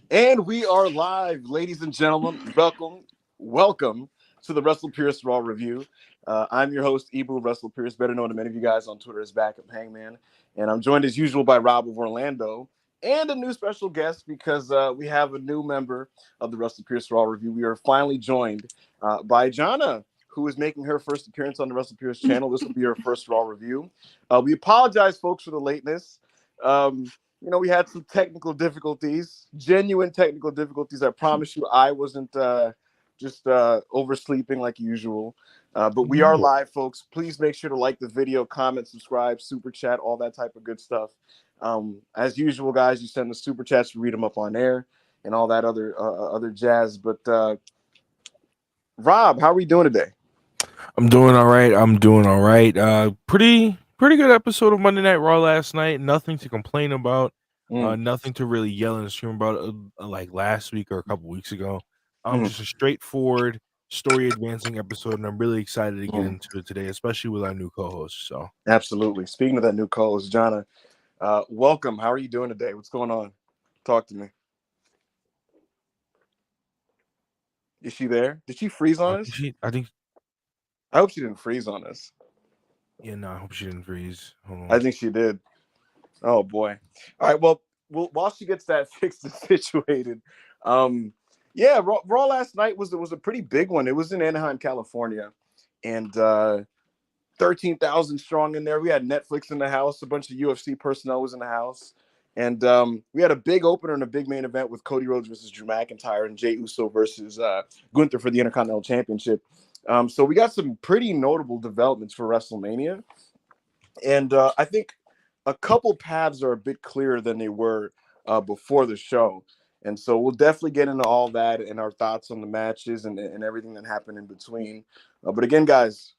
And we are live, ladies and gentlemen. Welcome to the Wrestle Pierce Raw Review. I'm your host, Ibu Wrestle Pierce, better known to many of you guys on Twitter as Backup Hangman. And I'm joined as usual by Rob of Orlando and a new special guest because we have a new member of the Wrestle Pierce Raw Review. We are finally joined by Jonna, who is making her first appearance on the Wrestle Pierce channel. This will be her first Raw Review. We apologize, folks, for the lateness. We had some technical difficulties, genuine technical difficulties. I promise you I wasn't just oversleeping like usual. But we are live, folks. Please make sure to like the video, comment, subscribe, super chat, all that type of good stuff. As usual, guys, you send the super chats, we read them up on air and all that other jazz. But Rob, how are we doing today? I'm doing all right. Pretty good episode of Monday Night Raw last night. Nothing to complain about. Nothing to really yell and scream about like last week or a couple weeks ago. Just a straightforward story advancing episode, and I'm really excited to get into it today, especially with our new co-host. So absolutely. Speaking of that new co-host, Jonna, welcome. How are you doing today? What's going on? Talk to me. Is she there? Did she freeze on us? I hope she didn't freeze on us. Yeah, no, I hope she didn't freeze. Hold on. I think she did. Oh boy. All right. Well, while she gets that fixed and situated, Raw last night was a pretty big one. It was in Anaheim, California, and 13,000 strong in there. We had Netflix in the house. A bunch of UFC personnel was in the house, and we had a big opener and a big main event with Cody Rhodes versus Drew McIntyre and Jey Uso versus Gunther for the Intercontinental Championship. So we got some pretty notable developments for WrestleMania, and I think a couple paths are a bit clearer than they were before the show. And so we'll definitely get into all that and our thoughts on the matches and everything that happened in between. But again, guys,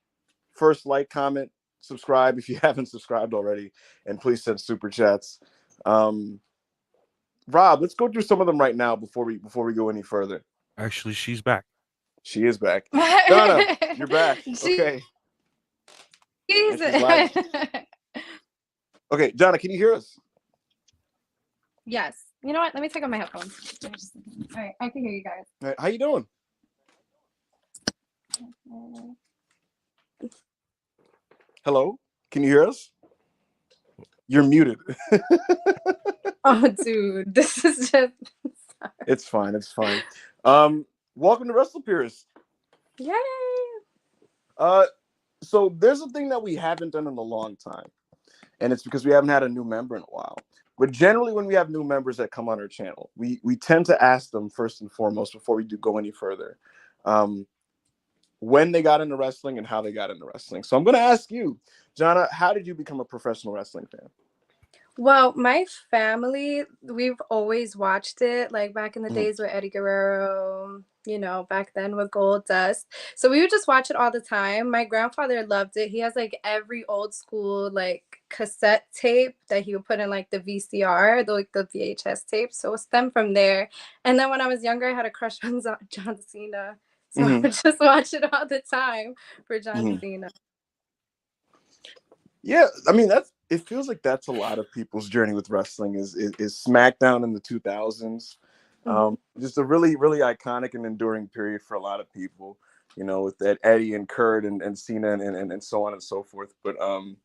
first like, comment, subscribe if you haven't subscribed already, and please send super chats. Rob, let's go through some of them right now before we go any further. Actually, she's back. She is back. Donna, you're back. Okay. Okay, Jonna, can you hear us? Yes. You know what? Let me take off my headphones. All right, I can hear you guys. All right, how you doing? Hello? Can you hear us? You're muted. Oh, dude, this is just... It's fine. It's fine. Welcome to Wrestle Pierce. Yay! So there's a thing that we haven't done in a long time, and it's because we haven't had a new member in a while. But generally, when we have new members that come on our channel, we tend to ask them first and foremost before we do go any further, when they got into wrestling and how they got into wrestling. So I'm going to ask you, Jonna, how did you become a professional wrestling fan? Well, my family, we've always watched it, like back in the days with Eddie Guerrero, back then with Goldust. So we would just watch it all the time. My grandfather loved it. He has like every old school like cassette tape that he would put in like the VCR, the VHS tape. So it stemmed from there. And then when I was younger, I had a crush on John Cena. So I would just watch it all the time for John Cena. Yeah, I mean, it feels like that's a lot of people's journey with wrestling is SmackDown in the 2000s. Just a really, really iconic and enduring period for a lot of people, with that Eddie and Kurt and Cena and so on and so forth. But I'm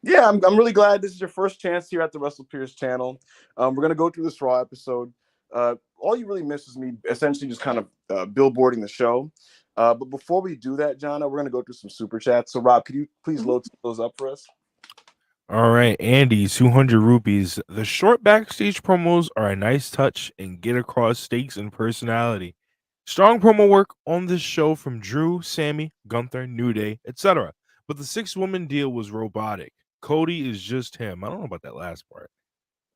really glad this is your first chance here at the Wrestle Pierce channel. We're going to go through this Raw episode. All you really miss is me essentially just kind of billboarding the show. But before we do that, Jonna, we're going to go through some super chats. So, Rob, could you please load those up for us? All right, Andy, 200 rupees. The short backstage promos are a nice touch and get across stakes and personality. Strong promo work on this show from Drew, Sami, Gunther, New Day, etc. But the 6-woman deal was robotic. Cody is just him. I don't know about that last part.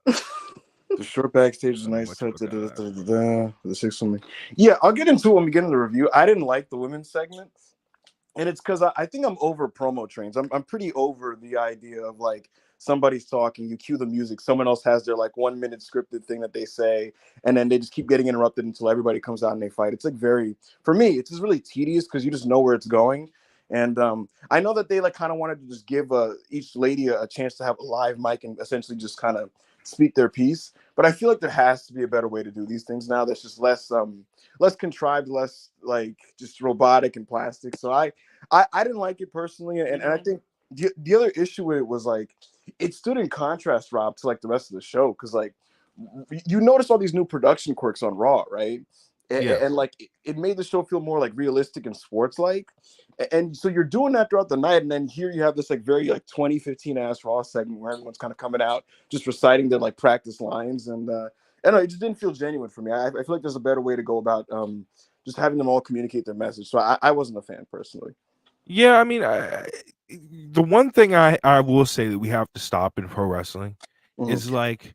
The short backstage is a nice touch. The 6-woman. Yeah, I'll get into it when we get into the review. I didn't like the women's segment. And it's because I think I'm over promo trains. I'm pretty over the idea of like somebody's talking, you cue the music, someone else has their like 1 minute scripted thing that they say, and then they just keep getting interrupted until everybody comes out and they fight. It's like for me, it's just really tedious because you just know where it's going. And I know that they like kind of wanted to just give each lady a chance to have a live mic and essentially just kind of speak their piece. But I feel like there has to be a better way to do these things now. That's just less contrived, less like just robotic and plastic. So I didn't like it personally, and I think the other issue with it was like it stood in contrast, Rob, to like the rest of the show because like you notice all these new production quirks on Raw, right? Yeah. And like it made the show feel more like realistic and sports like. And so you're doing that throughout the night, and then here you have this like very like 2015 ass Raw segment where everyone's kind of coming out just reciting their like practice lines, and I don't know, it just didn't feel genuine for me. I feel like there's a better way to go about just having them all communicate their message. So I wasn't a fan personally. Yeah, I mean, the one thing I will say that we have to stop in pro wrestling is like,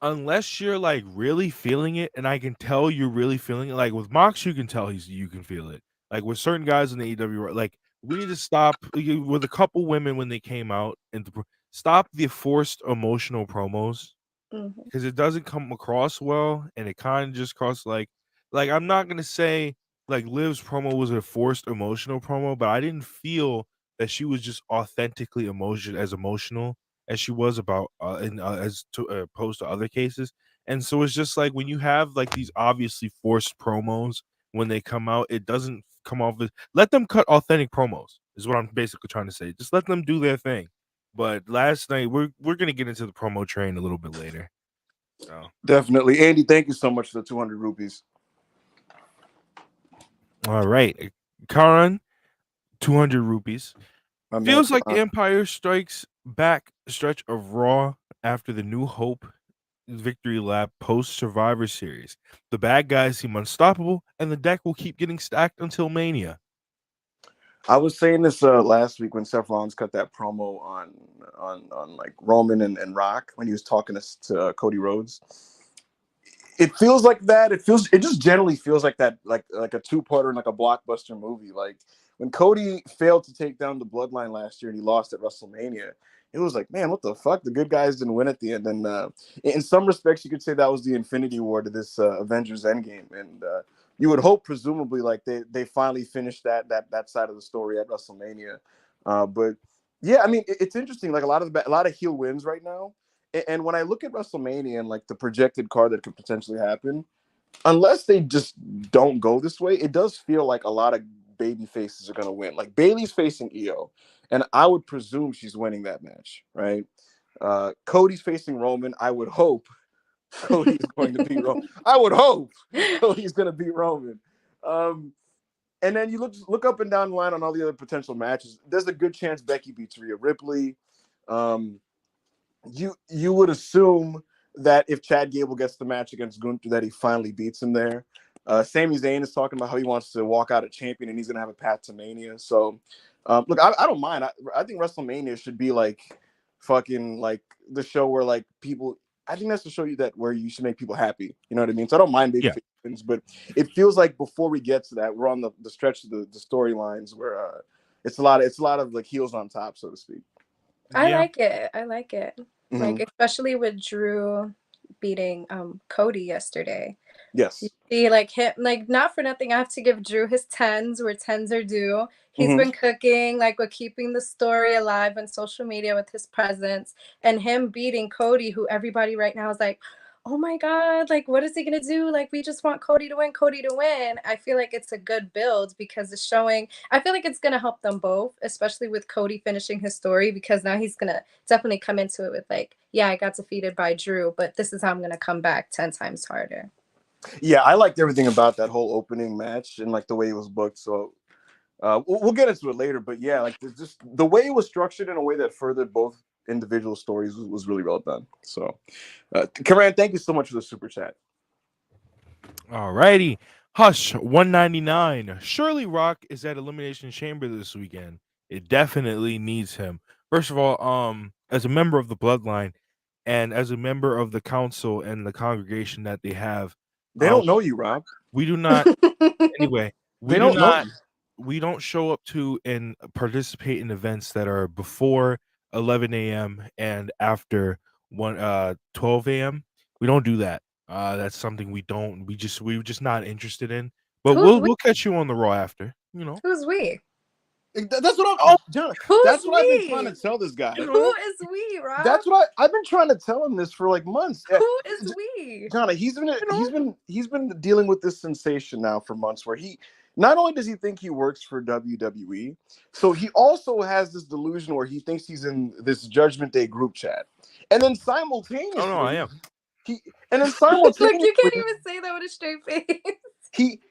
unless you're like really feeling it, and I can tell you're really feeling it. Like with Mox, you can tell you can feel it. Like with certain guys in the AEW, like we need to stop with a couple women when they came out and stop the forced emotional promos because it doesn't come across well, and it kind of just crosses like I'm not gonna say like Liv's promo was a forced emotional promo, but I didn't feel that she was just authentically emotional as she was about as to opposed to other cases. And so it's just like when you have like these obviously forced promos when they come out, it doesn't come off as let them cut authentic promos is what I'm basically trying to say. Just let them do their thing. But last night we're gonna get into the promo train a little bit later. So Definitely, Andy. Thank you so much for the 200 rupees. all right, Karan, 200 rupees. My man. Feels like the Empire Strikes Back stretch of Raw after the New Hope victory lap post Survivor Series. The bad guys seem unstoppable, and the deck will keep getting stacked until Mania. I was saying this last week when Seth Rollins cut that promo on like Roman and Rock when he was talking to Cody Rhodes. It feels like that. It just generally feels like that, like a two-parter in like a blockbuster movie. Like when Cody failed to take down the Bloodline last year and he lost at WrestleMania, it was like, man, what the fuck? The good guys didn't win at the end. And in some respects, you could say that was the Infinity War to this Avengers Endgame. And you would hope, presumably, like they finally finished that side of the story at WrestleMania. But yeah, I mean, it's interesting. Like a lot of heel wins right now. And when I look at WrestleMania and like the projected card that could potentially happen, unless they just don't go this way, it does feel like a lot of baby faces are going to win. Like Bayley's facing Io, and I would presume she's winning that match, right? Cody's facing Roman. I would hope Cody is going to beat Roman. I would hope Cody's going to beat Roman. And then you look up and down the line on all the other potential matches. There's a good chance Becky beats Rhea Ripley. You would assume that if Chad Gable gets the match against Gunther, that he finally beats him there. Sami Zayn is talking about how he wants to walk out a champion and he's going to have a path to Mania. So, look, I don't mind. I think WrestleMania should be like fucking like the show where like people. I think that's to show you that where you should make people happy. You know what I mean? So I don't mind big things, but it feels like before we get to that, we're on the stretch of the storylines where it's a lot of like heels on top, so to speak. I like it. Mm-hmm. Like especially with Drew beating Cody yesterday. Yes. You see, like him, like not for nothing, I have to give Drew his 10s where 10s are due. He's been cooking, like we're keeping the story alive on social media with his presence, and him beating Cody, who everybody right now is like, oh my God, like what is he gonna do? Like we just want Cody to win, Cody to win. I feel like it's a good build because it's showing. I feel like it's gonna help them both, especially with Cody finishing his story because now he's gonna definitely come into it with like, yeah, I got defeated by Drew, but this is how I'm gonna come back 10 times harder. Yeah, I liked everything about that whole opening match and like the way it was booked. So we'll get into it later. But yeah, like just the way it was structured in a way that furthered both individual stories was really well done. So, Karan, thank you so much for the super chat. All righty. Hush 199. Surely Rock is at Elimination Chamber this weekend. It definitely needs him. First of all, as a member of the Bloodline and as a member of the council and the congregation that they have, They don't know you, Rob. we do not. Anyway, they don't know you. We don't show up to and participate in events that are before 11 a.m. and after 12 a.m. We don't do that. That's something we're just not interested in. But we'll catch you on the Raw after, you know. Who's we? That's what Oh, John. Who's That's what I've been we? trying to tell this guy. Who is we, Rob? That's what I've been trying to tell him this for like months. Who is we? John, he's been dealing with this sensation now for months where he not only does he think he works for WWE, so he also has this delusion where he thinks he's in this Judgment Day group chat. And then simultaneously, oh no, I am. Look, you can't even say that with a straight face.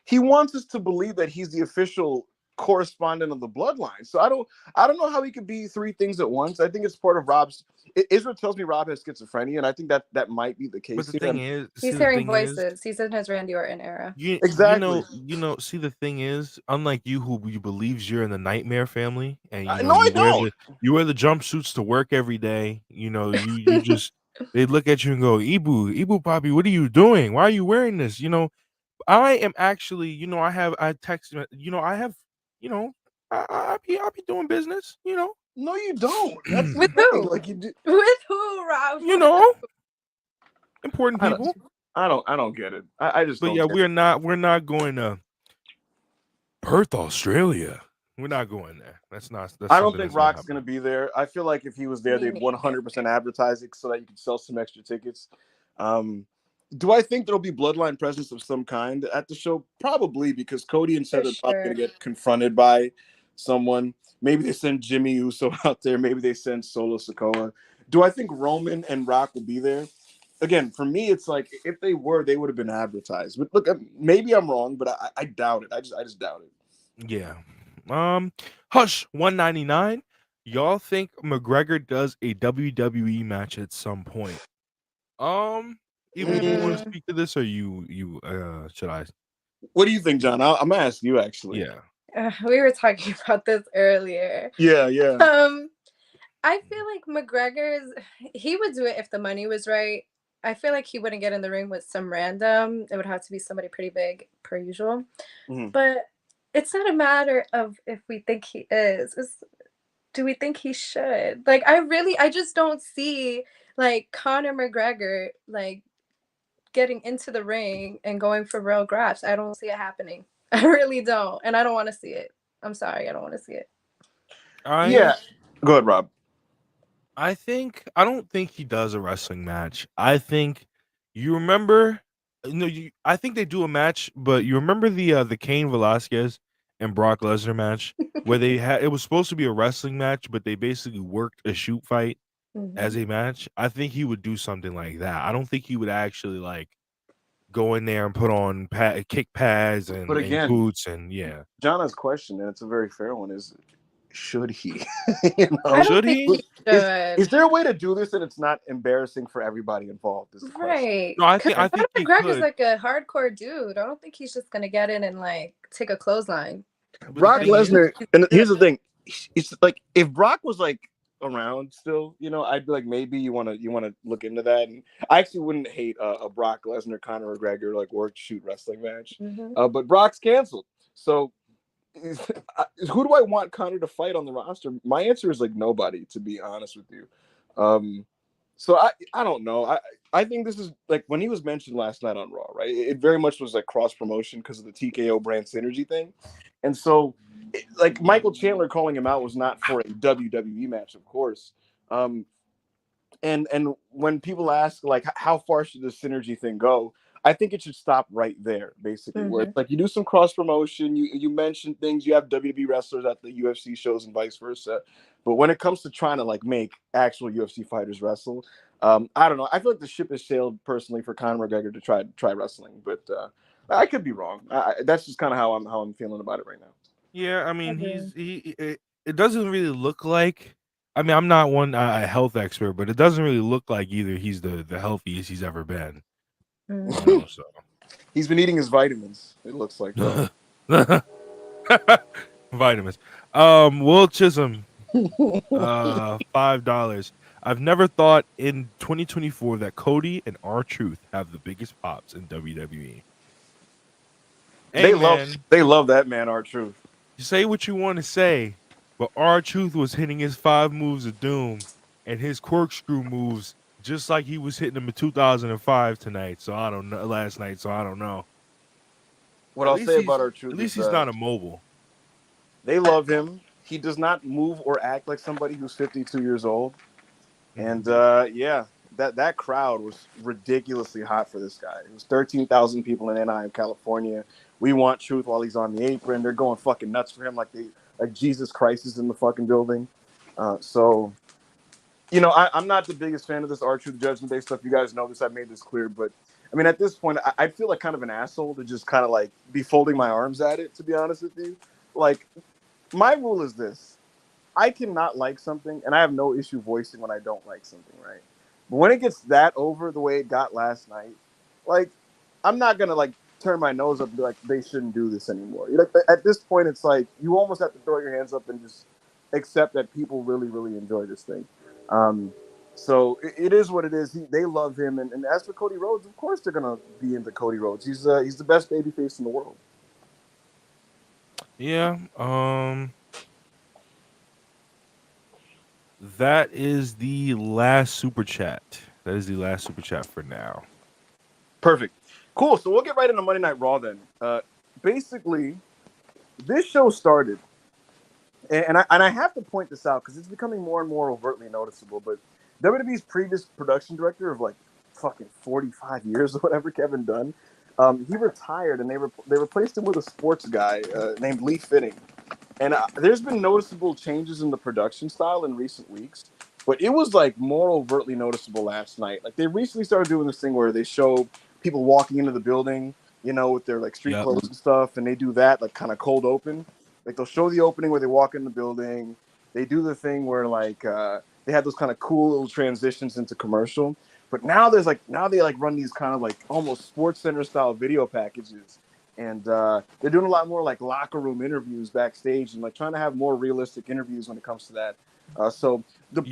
He wants us to believe that he's the official correspondent of the Bloodline. So I don't know how he could be three things at once. I think it's part of Rob's. Israel tells me Rob has schizophrenia, and I think that might be the case. But the thing is, he's hearing voices. He's in his Randy Orton era. Exactly. See, the thing is, unlike you, who believes you're in the Nightmare family, and I don't. You wear the jumpsuits to work every day. You just they look at you and go, Ibu, Poppy, what are you doing? Why are you wearing this? I am actually, I be doing business. No, you don't. That's with who? Like you do. With who, Rob? Important people. I don't get it. I just. But don't yeah, get we're not going to Perth, Australia. We're not going there. That's I don't think Rock's going to be there. I feel like if he was there, they'd 100% advertise it so that you could sell some extra tickets. Do I think there'll be Bloodline presence of some kind at the show? Probably, because Cody and Seth are probably going to get confronted by someone. Maybe they send Jimmy Uso out there. Maybe they send Solo Sikoa. Do I think Roman and Rock will be there? Again, for me, it's like if they were, they would have been advertised. But look, maybe I'm wrong, but I doubt it. I just doubt it. Yeah. Hush, 199. Y'all think McGregor does a WWE match at some point? Even if you want to speak to this, or you should I? What do you think, John? I'm gonna ask you actually. Yeah. We were talking about this earlier. Yeah. I feel like he would do it if the money was right. I feel like he wouldn't get in the ring with some random. It would have to be somebody pretty big, per usual. Mm-hmm. But it's not a matter of if we think he is. Do we think he should? Like, I just don't see like Conor McGregor like getting into the ring and going for real grabs. I don't see it happening. I really don't, and I don't want to see it. I'm sorry, I don't want to see it. Yeah, go ahead, Rob. I don't think he does a wrestling match. I think you remember. I think they do a match, but you remember the Cain Velasquez and Brock Lesnar match where it was supposed to be a wrestling match, but they basically worked a shoot fight as a match. I think he would do something like that. I don't think he would actually like go in there and put on kick pads and boots and yeah. Jonna's question, and it's a very fair one, is should he? Should he? Is there a way to do this and it's not embarrassing for everybody involved? Right. No, I think McGregor's like a hardcore dude. I don't think he's just gonna get in and like take a clothesline. Brock Lesnar, and here's the thing: it's like if Brock was like around still, I'd be like, maybe you want to look into that. And I actually wouldn't hate a Brock Lesnar Conor McGregor like work shoot wrestling match. But Brock's canceled, so. Who do I want Conor to fight on the roster? My answer is like nobody, to be honest with you. So I don't know. I think this is like when he was mentioned last night on Raw, right? It very much was like cross promotion because of the TKO brand synergy thing, and so like Michael Chandler calling him out was not for a WWE match, of course. And when people ask like how far should the synergy thing go, I think it should stop right there, basically, where it's like you do some cross promotion, you mention things, you have WWE wrestlers at the UFC shows and vice versa. But when it comes to trying to like make actual UFC fighters wrestle, I don't know. I feel like the ship has sailed personally for Conor McGregor to try wrestling, but I could be wrong. That's just kind of how I'm feeling about it right now. Yeah, I mean, it doesn't really look like. I mean, I'm not a health expert, but it doesn't really look like either he's the healthiest he's ever been. So. He's been eating his vitamins. It looks like vitamins. Will Chisholm, $5. I've never thought in 2024 that Cody and R-Truth have the biggest pops in WWE. They love that man, R-Truth. You say what you want to say, but R-Truth was hitting his 5 moves of doom and his corkscrew moves just like he was hitting them in 2005 tonight. So I don't know. Last night, so I don't know. What I'll say about R-Truth, at least he's not immobile. They love him. he does not move or act like somebody who's 52 years old. And yeah, that crowd was ridiculously hot for this guy. It was 13,000 people in Anaheim, California. We want truth while he's on the apron. They're going fucking nuts for him, like Jesus Christ is in the fucking building. So, you know, I'm not the biggest fan of this R-Truth Judgment Day stuff. You guys know this. I've made this clear. But, I mean, at this point, I feel like kind of an asshole to just kind of, like, be folding my arms at it, to be honest with you. Like, my rule is this. I cannot like something, and I have no issue voicing when I don't like something, right? But when it gets that over the way it got last night, like, I'm not going to, like, turn my nose up and be like, they shouldn't do this anymore. Like, at this point, it's like, you almost have to throw your hands up and just accept that people really, really enjoy this thing. So it is what it is. They love him, and as for Cody Rhodes, of course they're gonna be into Cody Rhodes. He's the best babyface in the world. Yeah. That is the last super chat. That is the last super chat for now. Perfect. Cool. So we'll get right into Monday Night Raw then. Basically, this show started, and I have to point this out because it's becoming more and more overtly noticeable. But WWE's previous production director of like fucking 45 years or whatever, Kevin Dunn, he retired, and they replaced him with a sports guy named Lee Fitting. And there's been noticeable changes in the production style in recent weeks, but it was like more overtly noticeable last night. Like they recently started doing this thing where they show people walking into the building, you know, with their like street clothes and stuff, and they do that like kind of cold open. Like they'll show the opening where they walk in the building. They do the thing where like they have those kind of cool little transitions into commercial. But now they like run these kind of like almost Sports Center style video packages. And they're doing a lot more like locker room interviews backstage and like trying to have more realistic interviews when it comes to that. So the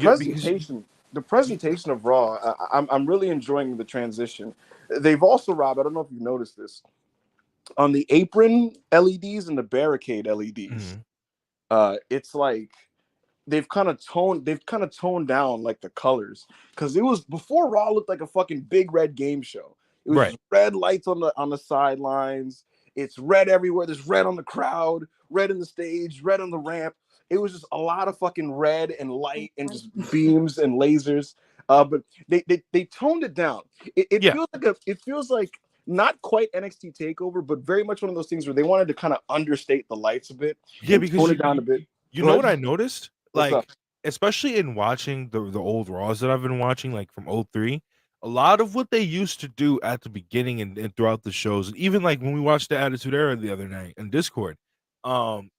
presentation of Raw, I'm really enjoying the transition. They've also, Rob, I don't know if you've noticed this, on the apron LEDs and the barricade LEDs. It's like they've kind of toned down like the colors, because it was before Raw looked like a fucking big red game show. It was just red lights on the sidelines. It's red everywhere. There's red on the crowd, red in the stage, red on the ramp. It was just a lot of fucking red and light and just beams and lasers. But they toned it down. It feels like not quite NXT Takeover, but very much one of those things where they wanted to kind of understate the lights a bit. Yeah, because tone it down a bit. You know what I noticed? What's Like, up? especially in watching the old Raws that I've been watching, like from 03, a lot of what they used to do at the beginning and throughout the shows, and even like when we watched the Attitude Era the other night in Discord,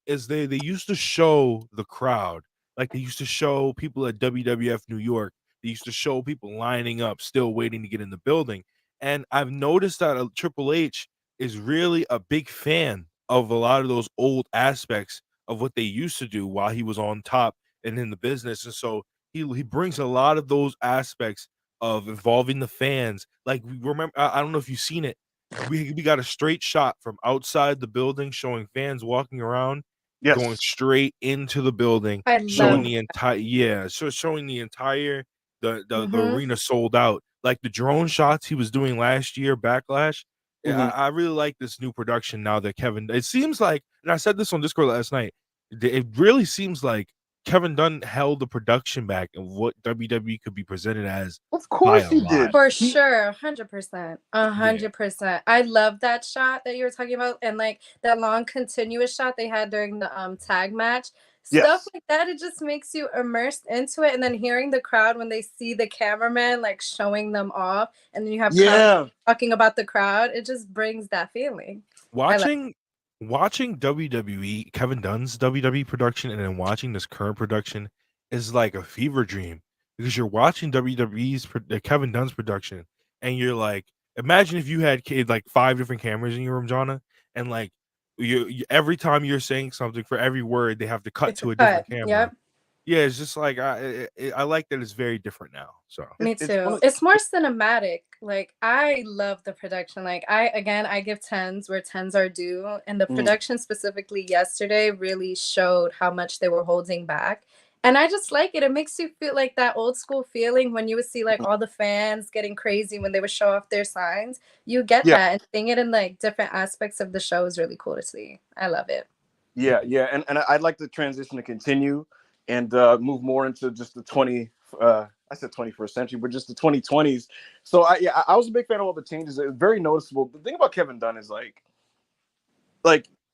is they used to show the crowd, like they used to show people at WWF New York. They used to show people lining up, still waiting to get in the building. And I've noticed that Triple H is really a big fan of a lot of those old aspects of what they used to do while he was on top and in the business. And so he brings a lot of those aspects of involving the fans. Like, we remember, I don't know if you've seen it. We got a straight shot from outside the building showing fans walking around, going straight into the building, showing the entire showing the entire the arena sold out. Like the drone shots he was doing last year, Backlash. I really like this new production now that Kevin. It seems like, and I said this on Discord last night, it really seems like Kevin Dunn held the production back of what WWE could be presented as. Of course he did. For sure, 100%. 100%. I love that shot that you were talking about, and like that long continuous shot they had during the tag match. Stuff like that, it just makes you immersed into it. And then hearing the crowd when they see the cameraman like showing them off, and then you have crowd talking about the crowd, it just brings that feeling. Watching WWE, Kevin Dunn's WWE production, and then watching this current production is like a fever dream, because you're watching WWE's Kevin Dunn's production, and you're like, imagine if you had like 5 different cameras in your room, Jonna, and like you every time you're saying something, for every word they have to cut to a different camera. Yeah, it's just like I like that it's very different now. So me too. It's more cinematic. Like I love the production. Like I give 10s where 10s are due, and the production specifically yesterday really showed how much they were holding back. And I just like it. It makes you feel like that old school feeling when you would see like all the fans getting crazy when they would show off their signs. You get that, and seeing it in like different aspects of the show is really cool to see. I love it. Yeah, and I'd like the transition to continue and move more into just the I said 21st century, but just the 2020s. So I was a big fan of all the changes. It was very noticeable. The thing about Kevin Dunn is like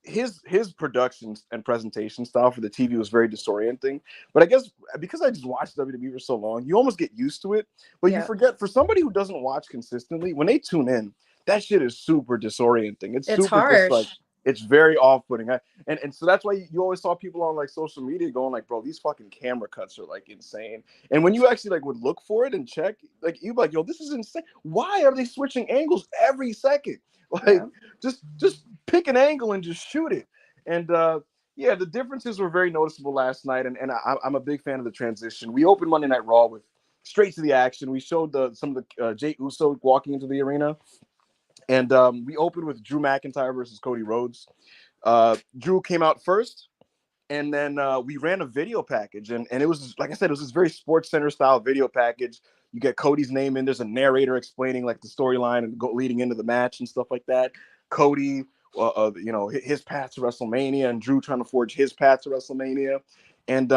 his productions and presentation style for the TV was very disorienting. But I guess because I just watched WWE for so long, you almost get used to it. But you forget, for somebody who doesn't watch consistently, when they tune in, that shit is super disorienting. It's super harsh. just like, it's very off-putting. And so that's why you always saw people on like social media going like, bro, these fucking camera cuts are like insane. And when you actually like would look for it and check, like you'd be like, yo, this is insane. Why are they switching angles every second? Like, just pick an angle and just shoot it. And the differences were very noticeable last night. And I'm a big fan of the transition. We opened Monday Night Raw with straight to the action. We showed some of the Jey Uso walking into the arena. And we opened with Drew McIntyre versus Cody Rhodes. Drew came out first. And then we ran a video package. And it was, like I said, it was this very Sports Center style video package. You get Cody's name in. There's a narrator explaining like the storyline and leading into the match and stuff like that. Cody, his path to WrestleMania, and Drew trying to forge his path to WrestleMania. And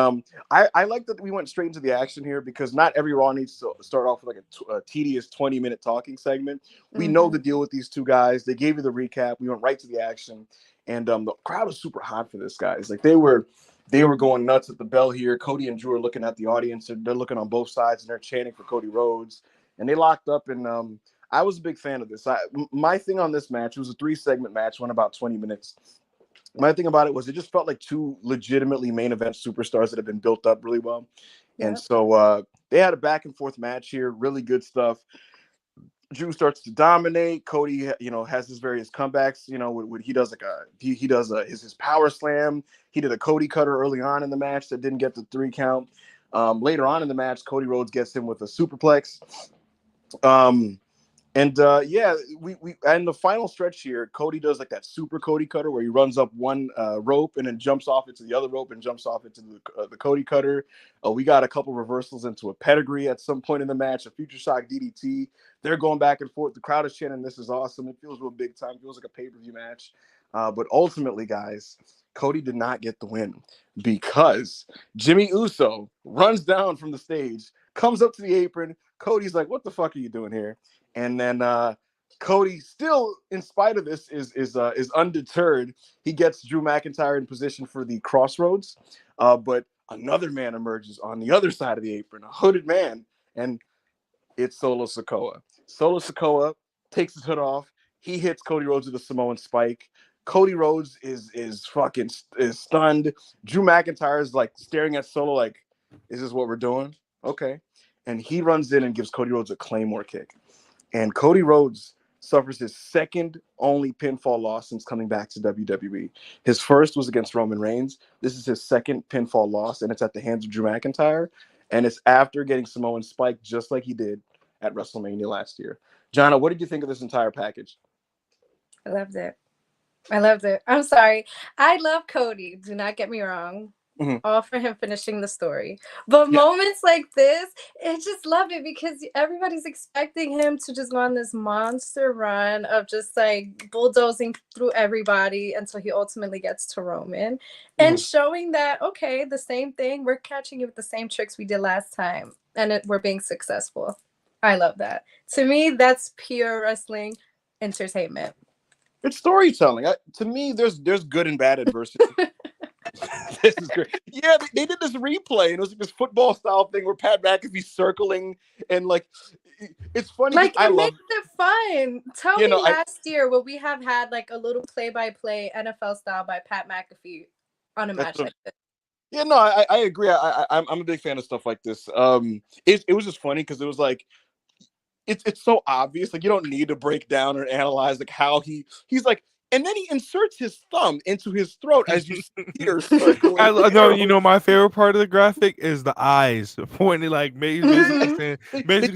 I like that we went straight into the action here, because not every Raw needs to start off with like a tedious 20-minute talking segment. We know the deal with these two guys. They gave you the recap. We went right to the action. And the crowd was super hot for this, guys. Like they were going nuts at the bell here. Cody and Drew are looking at the audience. They're looking on both sides, and they're chanting for Cody Rhodes. And they locked up. And I was a big fan of this. My thing on this match, it was a 3-segment match, went about 20 minutes. My thing about it was it just felt like two legitimately main event superstars that have been built up really well. Yep. And so they had a back and forth match here. Really good stuff. Drew starts to dominate. Cody, has his various comebacks. When he does his power slam. He did a Cody cutter early on in the match that didn't get the 3 count. Later on in the match, Cody Rhodes gets him with a superplex. We and the final stretch here, Cody does like that super Cody cutter where he runs up one rope and then jumps off into the other rope and jumps off into the Cody cutter. We got a couple reversals into a pedigree at some point in the match, a future shock DDT. They're going back and forth. The crowd is chanting, "This is awesome." It feels real big time. It feels like a pay-per-view match. But ultimately, guys, Cody did not get the win because Jimmy Uso runs down from the stage, comes up to the apron. Cody's like, "What the fuck are you doing here?" And then Cody, still in spite of this, is undeterred. He gets Drew McIntyre in position for the crossroads, but another man emerges on the other side of the apron, a hooded man, and it's Solo Sikoa. Solo Sikoa takes his hood off. He hits Cody Rhodes with a Samoan spike. Cody Rhodes is stunned. Drew McIntyre is like staring at Solo like, "Is this what we're doing?" Okay. And he runs in and gives Cody Rhodes a Claymore kick. And Cody Rhodes suffers his second only pinfall loss since coming back to WWE. His first was against Roman Reigns. This is his second pinfall loss, and it's at the hands of Drew McIntyre. And it's after getting Samoan spiked just like he did at WrestleMania last year. Jonna, what did you think of this entire package? I loved it. I'm sorry. I love Cody. Do not get me wrong. All for him finishing the story. But moments like this, I just love it because everybody's expecting him to just go on this monster run of just like bulldozing through everybody until he ultimately gets to Roman and showing that, okay, the same thing. We're catching you with the same tricks we did last time and we're being successful. I love that. To me, that's pure wrestling entertainment. It's storytelling. To me, there's good and bad adversity. This is great. Yeah, they did this replay, and it was like this football style thing where Pat McAfee's circling, and like it's funny. Like it makes it fun. Tell me last year will we have had like a little play-by-play NFL style by Pat McAfee on a match like this? Yeah, no, I agree. I'm a big fan of stuff like this. It was just funny because it was like it's so obvious. Like you don't need to break down or analyze like how he's like. And then he inserts his thumb into his throat as you see her circling. I know, my favorite part of the graphic is the eyes pointing, like basically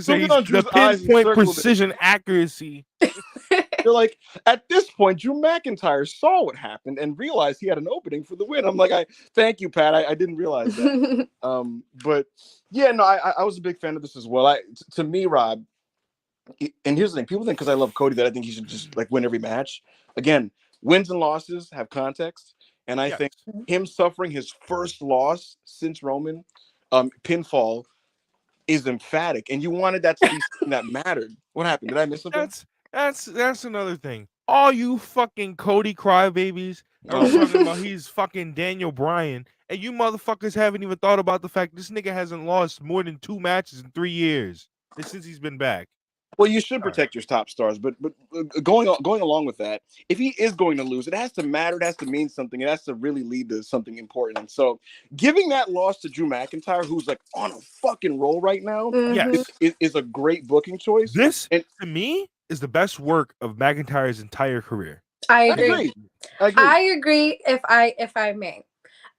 saying the pinpoint precision accuracy. They're like, at this point, Drew McIntyre saw what happened and realized he had an opening for the win. I'm like, thank you, Pat. I didn't realize that. But yeah, no, I was a big fan of this as well. To me, Rob, and here's the thing: people think because I love Cody that I think he should just like win every match. Again, wins and losses have context, And I think him suffering his first loss since Roman pinfall is emphatic. And you wanted that to be something that mattered. What happened? Did I miss something? That's another thing. All you fucking Cody crybabies are talking about he's fucking Daniel Bryan, and you motherfuckers haven't even thought about the fact this nigga hasn't lost more than 2 matches in 3 years since he's been back. Well, you should protect your top stars, but going along with that, if he is going to lose, it has to matter. It has to mean something. It has to really lead to something important. And so, giving that loss to Drew McIntyre, who's like on a fucking roll right now, is a great booking choice. This, to me, is the best work of McIntyre's entire career. I agree. I agree. If I may.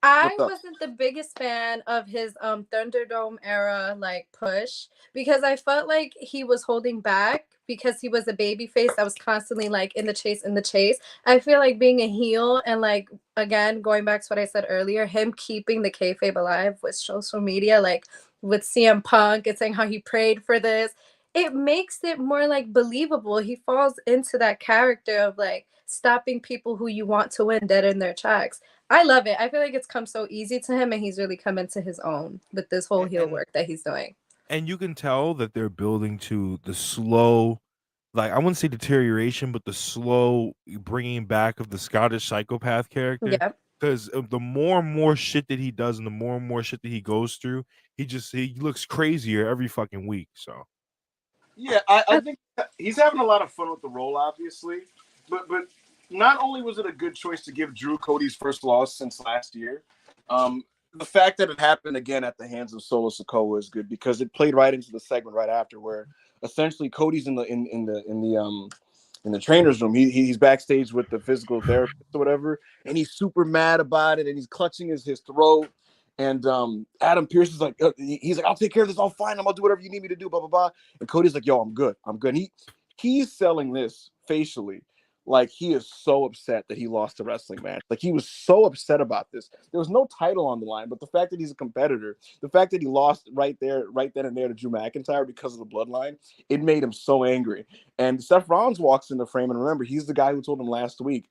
I wasn't the biggest fan of his Thunderdome era like push because I felt like he was holding back because he was a baby face that was constantly like in the chase. I feel like being a heel and like again going back to what I said earlier, him keeping the kayfabe alive with social media, like with CM Punk and saying how he prayed for this, it makes it more like believable. He falls into that character of like stopping people who you want to win dead in their tracks. I love it. I feel like it's come so easy to him, and he's really come into his own with this whole heel work that he's doing. And you can tell that they're building to the slow, like I wouldn't say deterioration, but the slow bringing back of the Scottish psychopath character. Yeah. Because the more and more shit that he does, and the more and more shit that he goes through, he looks crazier every fucking week. So. Yeah, I think he's having a lot of fun with the role, obviously, but not only was it a good choice to give Drew Cody's first loss since last year, the fact that it happened again at the hands of Solo Sikoa is good because it played right into the segment right after, where essentially Cody's in the trainer's room. He's backstage with the physical therapist or whatever, and he's super mad about it, and he's clutching his throat. And Adam Pearce is like, he's like, I'll take care of this. I'll fine. I'm gonna do whatever you need me to do. Blah blah blah. And Cody's like, yo, I'm good. And he's selling this facially. Like he is so upset that he lost a wrestling match. Like he was so upset about this. There was no title on the line, but the fact that he's a competitor, the fact that he lost right then and there to Drew McIntyre because of the bloodline, it made him so angry. And Seth Rollins walks in the frame, and remember, he's the guy who told him last week,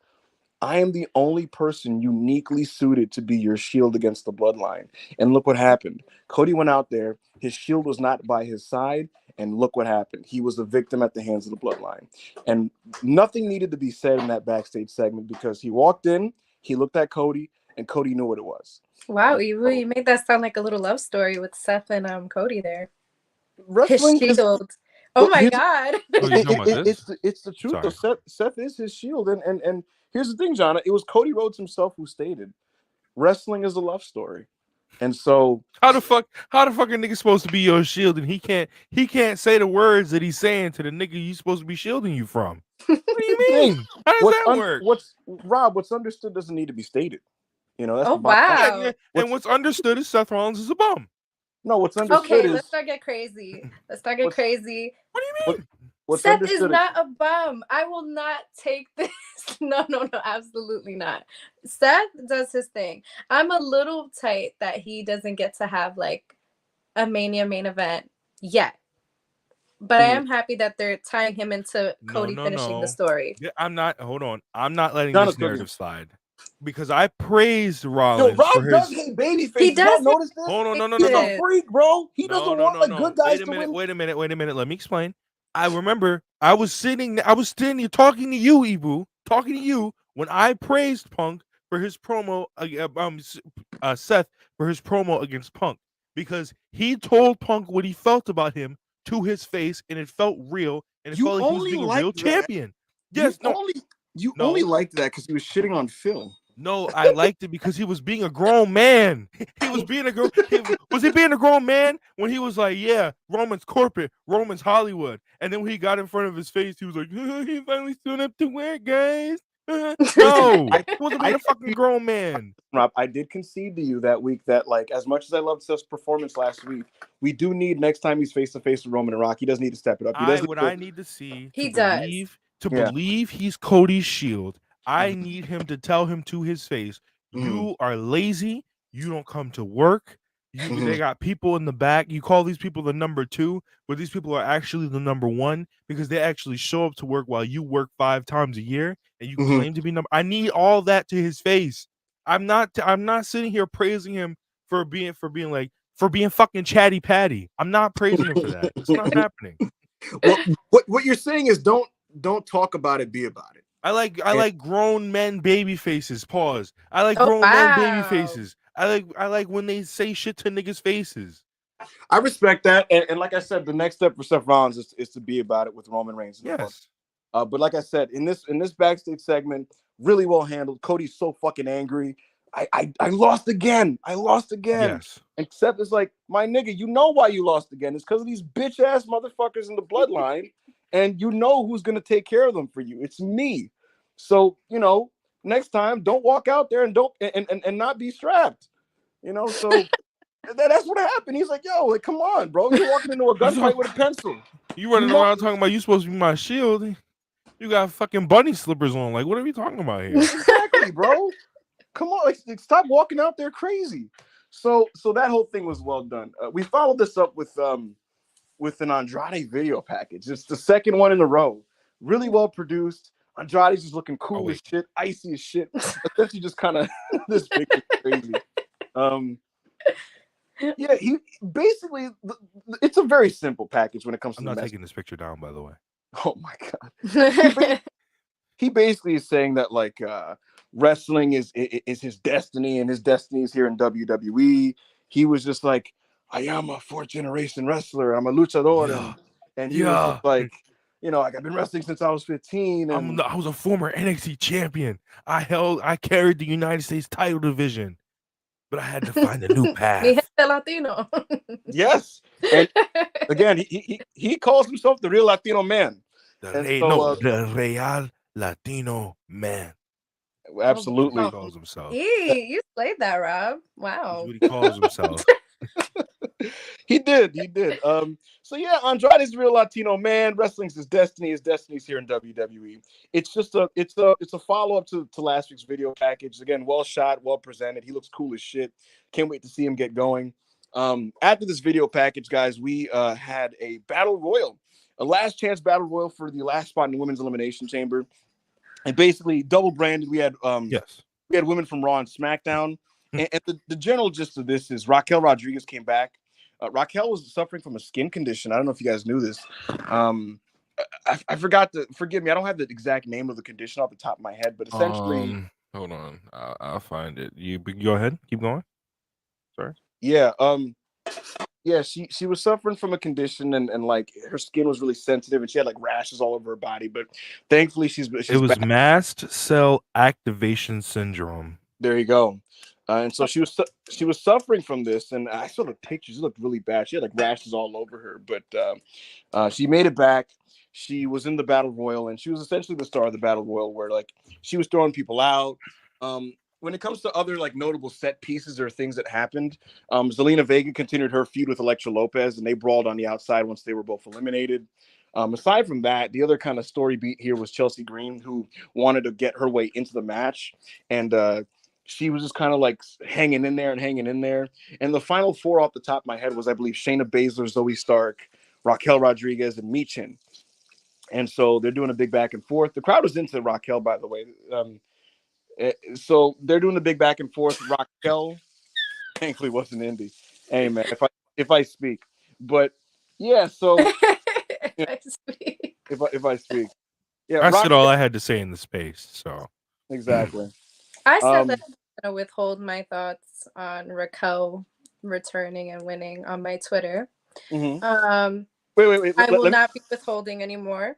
I am the only person uniquely suited to be your shield against the bloodline. And look what happened. Cody went out there. His shield was not by his side. And look what happened. He was a victim at the hands of the bloodline. And nothing needed to be said in that backstage segment because he walked in, he looked at Cody, and Cody knew what it was. Wow, you really made that sound like a little love story with Seth and Cody there. Wrestling his shield. Oh my God. It's the truth. Though. Seth is his shield. And here's the thing, John. It was Cody Rhodes himself who stated, wrestling is a love story. And so how the fuck a nigga supposed to be your shield and he can't say the words that he's saying to the nigga you supposed to be shielding you from? What do you mean? How does that work? What's understood doesn't need to be stated. You know, that's wow. And what's understood is Seth Rollins is a bum. No, what's understood is... let's not get crazy. What do you mean? Seth is not a bum. I will not take this. No, absolutely not. Seth does his thing. I'm a little tight that he doesn't get to have like a Mania main event yet. But I am happy that they're tying him into Cody finishing the story. Yeah, I'm not letting this narrative slide. Because I praised Rollins. Yo, Rob does hate babyface. He does. You notice this? Hold on, no. He's a freak, bro. He doesn't want the good guys to win. Wait a minute. Let me explain. I remember I was sitting here talking to you, Ibu, when I praised Punk for his promo, Seth for his promo against Punk, because he told Punk what he felt about him to his face, and it felt real, and it felt like he was being a real champion. Yes, you only liked that because he was shitting on Phil. No, I liked it because he was being a grown man. He was being a grown. Was he being a grown man when he was like, "Yeah, Roman's corporate, Roman's Hollywood," and then when he got in front of his face, he was like, "He finally stood up to it, guys." No, he wasn't being a fucking grown man. Rob, I did concede to you that week that, like, as much as I loved Seth's performance last week, we do need next time he's face to face with Roman and Rock, he does need to step it up. I need to see. Believe he's Cody's shield. I need him to tell him to his face, you are lazy, you don't come to work, they got people in the back, you call these people the number 2, but these people are actually the number 1 because they actually show up to work while you work 5 times a year and you claim to be number. I need all that to his face. I'm not sitting here praising him for being fucking chatty patty. I'm not praising him for that. It's not happening. Well, what you're saying is don't talk about it, be about it. I like grown men baby faces. Pause. I like Oh, grown men baby wow. faces. I like when they say shit to niggas' faces. I respect that, and like I said, the next step for Seth Rollins is to be about it with Roman Reigns in the front. Yes. But like I said, in this backstage segment, really well handled. Cody's so fucking angry. I lost again. I lost again. Yes. And Seth is like, my nigga, you know why you lost again? It's because of these bitch ass motherfuckers in the bloodline, and you know who's gonna take care of them for you. It's me. So next time, don't walk out there and don't and not be strapped. So that's what happened. He's like, yo, like, come on, bro. You're walking into a gunfight with a pencil. You running around talking about you supposed to be my shield. You got fucking bunny slippers on. Like, what are we talking about here? Exactly, bro. Come on, like, stop walking out there crazy. So that whole thing was well done. We followed this up with an Andrade video package. It's the second one in a row. Really well produced. Andrade's just looking cool as shit, icy as shit. Essentially, just kind of this big crazy. Yeah, he basically it's a very simple package when it comes to. I'm not taking this picture down, by the way. Oh my god. He basically is saying that like wrestling is his destiny, and his destiny is here in WWE. He was just like, I am a fourth generation wrestler. I'm a luchador, and he was just like, like I've been wrestling since I was 15. And I was a former NXT champion. I carried the United States title division, but I had to find a new path. Latino. Yes, and again, he calls himself the real Latino man. The Real Latino man. Absolutely. He calls himself. You slayed that, Rob. Wow. That's what he calls himself. He did. So yeah, Andrade's the real Latino man. Wrestling's his destiny. His destiny's here in WWE. It's just it's a follow-up to last week's video package. Again, well shot, well presented. He looks cool as shit. Can't wait to see him get going. After this video package, guys, we had a battle royal, a last chance battle royal for the last spot in the women's elimination chamber. And basically double branded. We had we had women from Raw and SmackDown. And the general gist of this is Raquel Rodriguez came back. Raquel was suffering from a skin condition. I don't know if you guys knew this. I forgot to forgive me. I don't have the exact name of the condition off the top of my head, but essentially, hold on, I'll find it. You go ahead, keep going. Sorry. Yeah. Yeah. She was suffering from a condition, and like her skin was really sensitive, and she had like rashes all over her body. But thankfully, she's it was back. mast cell activation syndrome. There you go. And so she was suffering from this, and I saw the pictures. It looked really bad. She had like rashes all over her, but she made it back. She was in the battle royal, and she was essentially the star of the battle royal, where like she was throwing people out. When it comes to other like notable set pieces or things that happened, Zelina Vega continued her feud with Elektra Lopez, and they brawled on the outside once they were both eliminated. Aside from that, the other kind of story beat here was Chelsea Green, who wanted to get her way into the match, and she was just kind of like hanging in there. And the final four off the top of my head was, I believe, Shayna Baszler, Zoe Stark, Raquel Rodriguez, and Michin. And so they're doing a big back and forth. The crowd was into Raquel, by the way. So they're doing the big back and forth. Raquel, thankfully, wasn't Indy. Hey, man, if I speak. But, yeah, so if I speak. Yeah, I said all I had to say in the space, so. Exactly. I said that I'm going to withhold my thoughts on Raquel returning and winning on my Twitter. Mm-hmm. Wait. I will not be withholding anymore.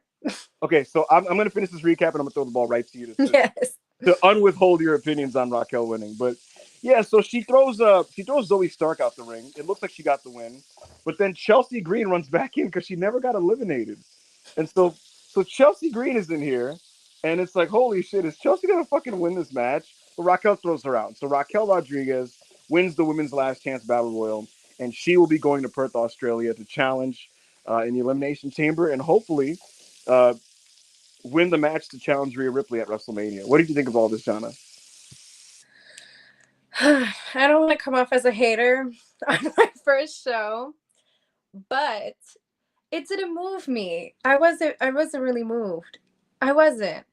Okay, so I'm going to finish this recap, and I'm going to throw the ball right to you yes. to unwithhold your opinions on Raquel winning. But yeah, so she throws Zoe Stark out the ring. It looks like she got the win, but then Chelsea Green runs back in because she never got eliminated, and so Chelsea Green is in here, and it's like, holy shit, is Chelsea gonna fucking win this match? But Raquel throws her out. So Raquel Rodriguez wins the women's last chance battle royal, and she will be going to Perth, Australia, to challenge in the elimination chamber, and hopefully win the match to challenge Rhea Ripley at WrestleMania. What did you think of all this, Jana? I don't want to come off as a hater on my first show, but it didn't move me. I wasn't really moved. I wasn't.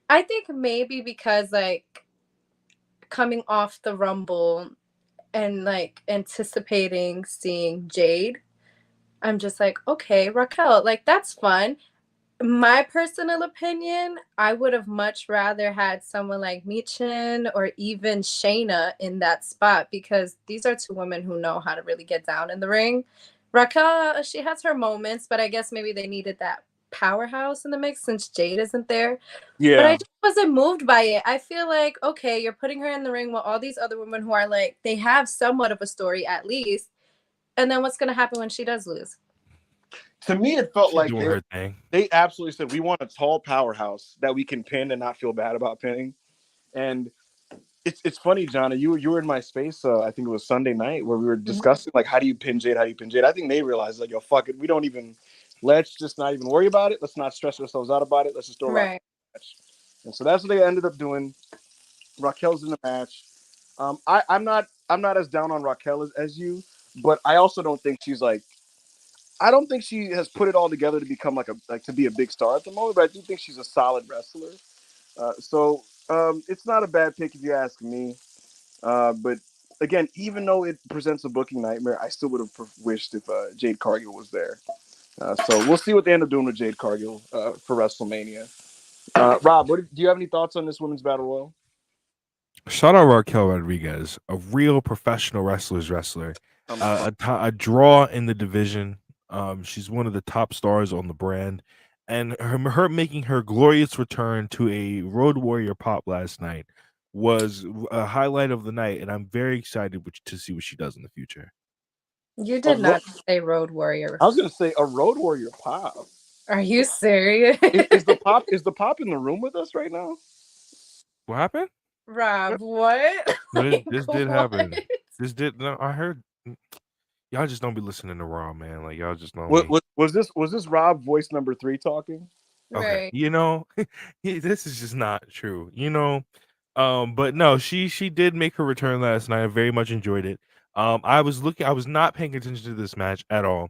I think maybe because like coming off the Rumble and like anticipating seeing Jade, I'm just like, okay, Raquel, like that's fun. My personal opinion, I would have much rather had someone like Michin or even Shayna in that spot, because these are two women who know how to really get down in the ring. Raquel, she has her moments, but I guess maybe they needed that powerhouse in the mix since Jade isn't there. But I Yeah. just wasn't moved by it. I feel like, okay, you're putting her in the ring with all these other women who are like, they have somewhat of a story at least. And then what's going to happen when she does lose? To me, it felt She's like doing her thing. they absolutely said, we want a tall powerhouse that we can pin and not feel bad about pinning. And it's funny, Jonna, you were in my space, I think it was Sunday night, where we were discussing, like, how do you pin Jade? How do you pin Jade? I think they realized, like, yo, fuck it. Let's just not even worry about it. Let's not stress ourselves out about it. Let's just throw Raquel in the match. And so that's what they ended up doing. Raquel's in the match. I'm not as down on Raquel as you, but I also don't think I don't think she has put it all together to become to be a big star at the moment, but I do think she's a solid wrestler. So it's not a bad pick if you ask me. But again, even though it presents a booking nightmare, I still would have wished if Jade Cargill was there. So we'll see what they end up doing with Jade Cargill for WrestleMania. Rob, do you have any thoughts on this women's battle royal? Shout out Raquel Rodriguez, a real professional wrestler, a draw in the division. She's one of the top stars on the brand, and her making her glorious return to a Road Warrior pop last night was a highlight of the night, and I'm very excited to see what she does in the future. You did not say Road Warrior. I was going to say a Road Warrior pop. Are you serious? Is the pop in the room with us right now? What happened? Rob, what? This did happen. No, I heard. Y'all just don't be listening to Raw, man. Like y'all just don't. Was this Rob voice number 3 talking? Okay, right. This is just not true. But no, she did make her return last night. I very much enjoyed it. I was not paying attention to this match at all,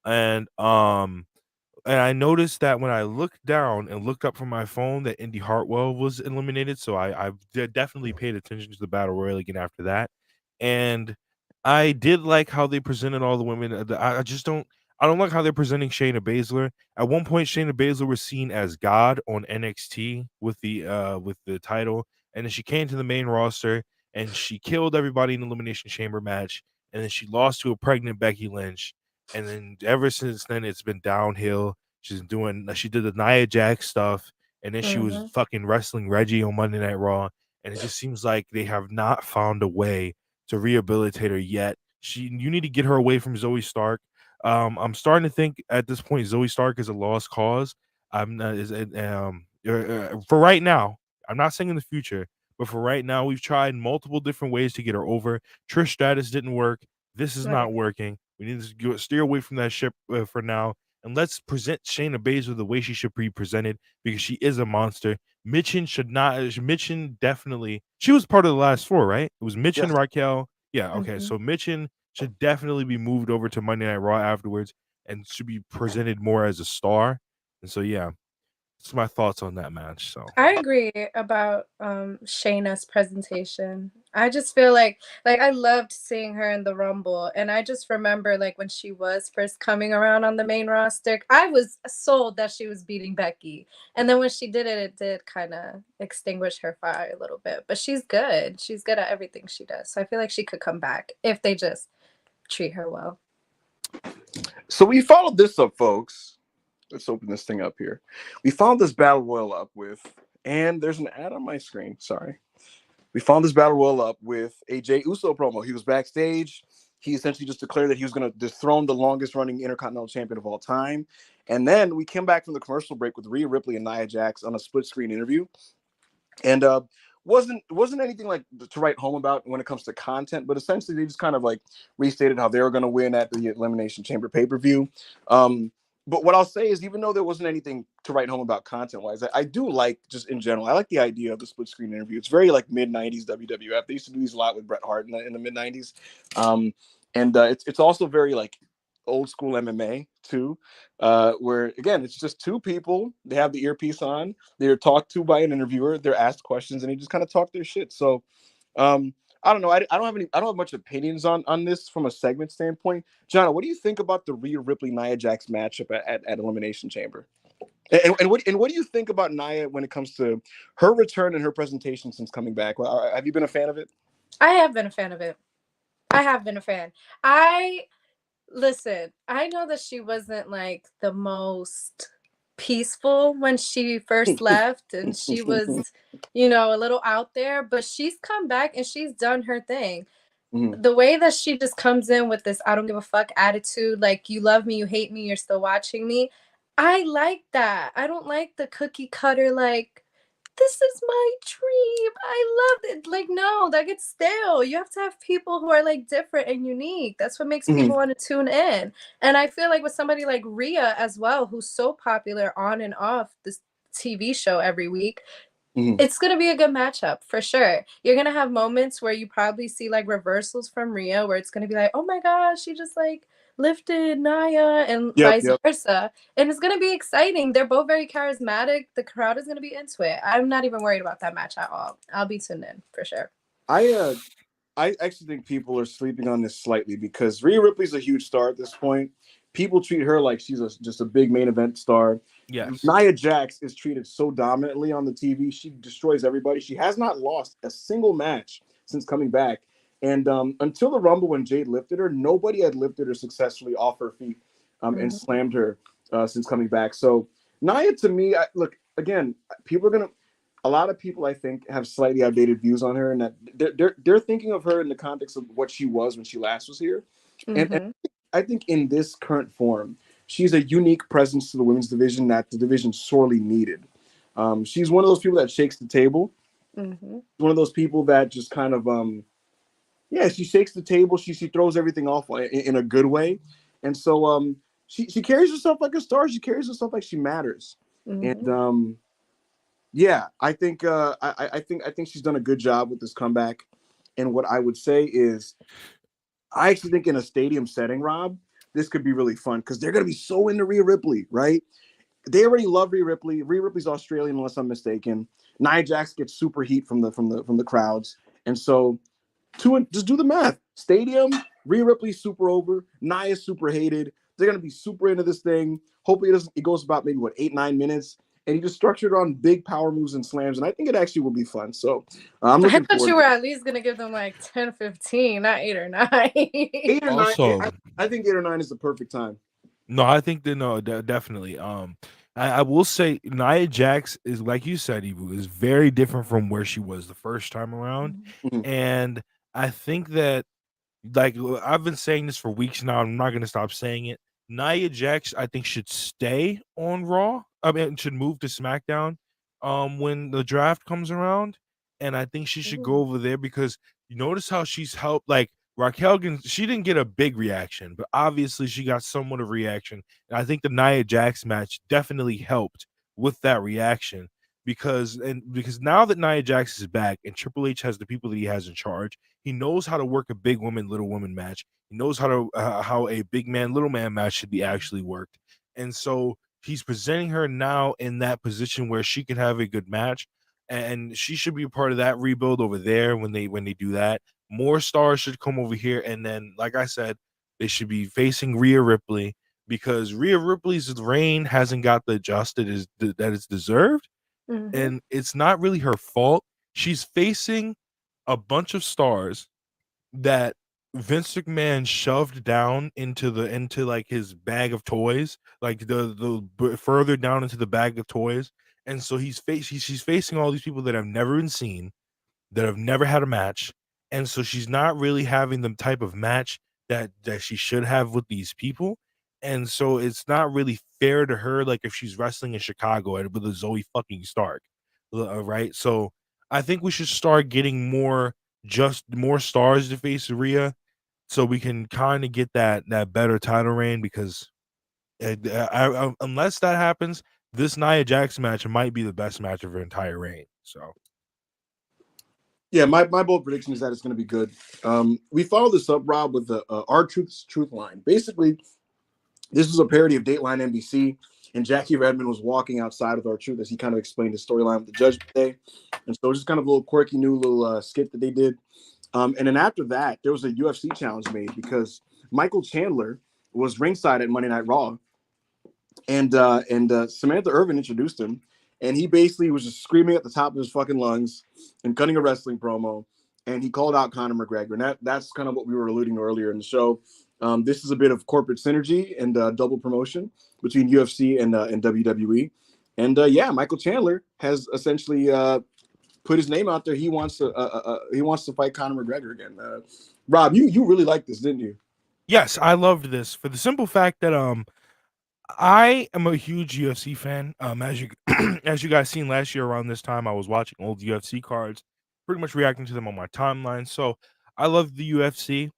and I noticed that when I looked down and looked up from my phone that Indy Hartwell was eliminated. So I definitely paid attention to the Battle Royal again after that. And I did like how they presented all the women. I don't like how they're presenting Shayna Baszler. At one point, Shayna Baszler was seen as God on NXT with the title. And then she came to the main roster and she killed everybody in the Elimination Chamber match. And then she lost to a pregnant Becky Lynch. And then ever since then, it's been downhill. She did the Nia Jax stuff, and then she was fucking wrestling Reggie on Monday Night Raw. And it just seems like they have not found a way to rehabilitate her yet. You need to get her away from Zoe Stark. I'm starting to think at this point Zoe Stark is a lost cause. I'm not for right now. I'm not saying in the future, but for right now, we've tried multiple different ways to get her over. Trish Stratus didn't work. This is not working. We need to steer away from that ship for now, and let's present Shayna Baszler the way she should be presented, because she is a monster. Michin definitely. She was part of the last 4, right? It was Michin, Raquel. Yeah, okay. So Michin should definitely be moved over to Monday Night Raw afterwards and should be presented more as a star. And so, yeah, that's my thoughts on that match. So I agree about Shayna's presentation. I just feel like I loved seeing her in the Rumble, and I just remember like when she was first coming around on the main roster, I was sold that she was beating Becky, and then when she did it, it did kind of extinguish her fire a little bit. But she's good. She's good at everything she does. So I feel like she could come back if they just treat her well. So we followed this up, folks. Let's open this thing up here. We followed this battle royal up with, and there's an ad on my screen. Sorry. We found this battle royal up with a Jey Uso promo. He was backstage. He essentially just declared that he was going to dethrone the longest running Intercontinental Champion of all time. And then we came back from the commercial break with Rhea Ripley and Nia Jax on a split screen interview. And wasn't anything like to write home about when it comes to content, but essentially they just kind of like restated how they were going to win at the Elimination Chamber pay-per-view. But what I'll say is, even though there wasn't anything to write home about content-wise, I do like, just in general, I like the idea of the split-screen interview. It's very like mid-'90s WWF. They used to do these a lot with Bret Hart in the mid-'90s. It's also very like old-school MMA, too, where, again, it's just two people. They have the earpiece on. They're talked to by an interviewer. They're asked questions, and they just kind of talk their shit. So I don't know. I don't have much opinions on this from a segment standpoint. John, what do you think about the Rhea Ripley Nia Jax matchup at Elimination Chamber? And what do you think about Nia when it comes to her return and her presentation since coming back? Have you been a fan of it? I have been a fan of it. I have been a fan. Listen, I know that she wasn't like the most peaceful when she first left, and she was, a little out there, but she's come back and she's done her thing. The way that she just comes in with this I don't give a fuck attitude, like, you love me, you hate me, you're still watching me. I like that. I don't like the cookie cutter, like, this is my dream, I love it. Like, no, that gets stale. You have to have people who are like different and unique. That's what makes people want to tune in. And I feel like with somebody like Rhea as well, who's so popular on and off this TV show every week, it's going to be a good matchup for sure. You're going to have moments where you probably see like reversals from Rhea where it's going to be like, oh my gosh, she just like lifted Nia, and vice versa. And it's going to be exciting. They're both very charismatic. The crowd is going to be into it. I'm not even worried about that match at all. I'll be tuned in for sure. I actually think people are sleeping on this slightly because Rhea Ripley's a huge star at this point. People treat her like she's just a big main event star. Yes. Nia Jax is treated so dominantly on the TV. She destroys everybody. She has not lost a single match since coming back. And until the Rumble when Jade lifted her, nobody had lifted her successfully off her feet and slammed her since coming back. So Nia, to me, look, again, a lot of people, I think, have slightly outdated views on her, and that they're thinking of her in the context of what she was when she last was here. And I think in this current form, she's a unique presence to the women's division that the division sorely needed. She's one of those people that shakes the table. One of those people that just kind of, she shakes the table. She throws everything off in a good way. And so she carries herself like a star. She carries herself like she matters. And I think I think she's done a good job with this comeback. And what I would say is, I actually think in a stadium setting, Rob, this could be really fun because they're going to be so into Rhea Ripley, right? They already love Rhea Ripley. Rhea Ripley's Australian, unless I'm mistaken. Nia Jax gets super heat from the crowds, and so just do the math. Stadium, Rhea Ripley's super over. Nia's super hated. They're going to be super into this thing. Hopefully, it goes about maybe 8-9 minutes. And he just structured on big power moves and slams, and I think it actually will be fun. So I'm looking forward. I thought you were at least going to give them like 10, 15, not 8 or 9. 8 or 9. I think 8 or 9 is the perfect time. No, I think definitely. I will say Nia Jax is, like you said, Ibu, is very different from where she was the first time around, and I think that, like, I've been saying this for weeks now. I'm not going to stop saying it. Nia Jax, I think, should stay on Raw. I mean, should move to SmackDown when the draft comes around. And I think she should go over there because you notice how she's helped. Like, Raquel, she didn't get a big reaction, but obviously she got somewhat of a reaction. And I think the Nia Jax match definitely helped with that reaction because now that Nia Jax is back and Triple H has the people that he has in charge, he knows how to work a big woman, little woman match. He knows how a big man, little man match should be actually worked. And so he's presenting her now in that position where she can have a good match. And she should be a part of that rebuild over there when they do that. More stars should come over here. And then, like I said, they should be facing Rhea Ripley because Rhea Ripley's reign hasn't got the justice that it's deserved. And it's not really her fault. She's facing a bunch of stars that Vince McMahon shoved down into like his bag of toys, like the further down into the bag of toys. And so she's facing all these people that have never been seen, that have never had a match. And so she's not really having the type of match that she should have with these people. And so it's not really fair to her, like if she's wrestling in Chicago with a Zoe fucking Stark, right? So I think we should start getting more stars to face Rhea, so we can kind of get that better title reign. Because unless that happens, this Nia Jax match might be the best match of her entire reign. So. Yeah, my bold prediction is that it's going to be good. We follow this up, Rob, with the R-Truth line. Basically, this was a parody of Dateline NBC, and Jackie Redmond was walking outside with R-Truth as he kind of explained his storyline with the Judgment Day. And so just kind of a little quirky new little skit that they did. And then after that, there was a UFC challenge made because Michael Chandler was ringside at Monday Night Raw, and Samantha Irvin introduced him, and he basically was just screaming at the top of his fucking lungs and cutting a wrestling promo, and he called out Conor McGregor, and that's kind of what we were alluding to earlier in the show. This is a bit of corporate synergy and double promotion between UFC and WWE, and yeah, Michael Chandler has essentially put his name out there. He wants to fight Conor McGregor again. Rob, you really liked this, didn't you? Yes, I loved this for the simple fact that I am a huge UFC fan. As you as you guys seen last year around this time, I was watching old UFC cards, pretty much reacting to them on my timeline. So I love the UFC.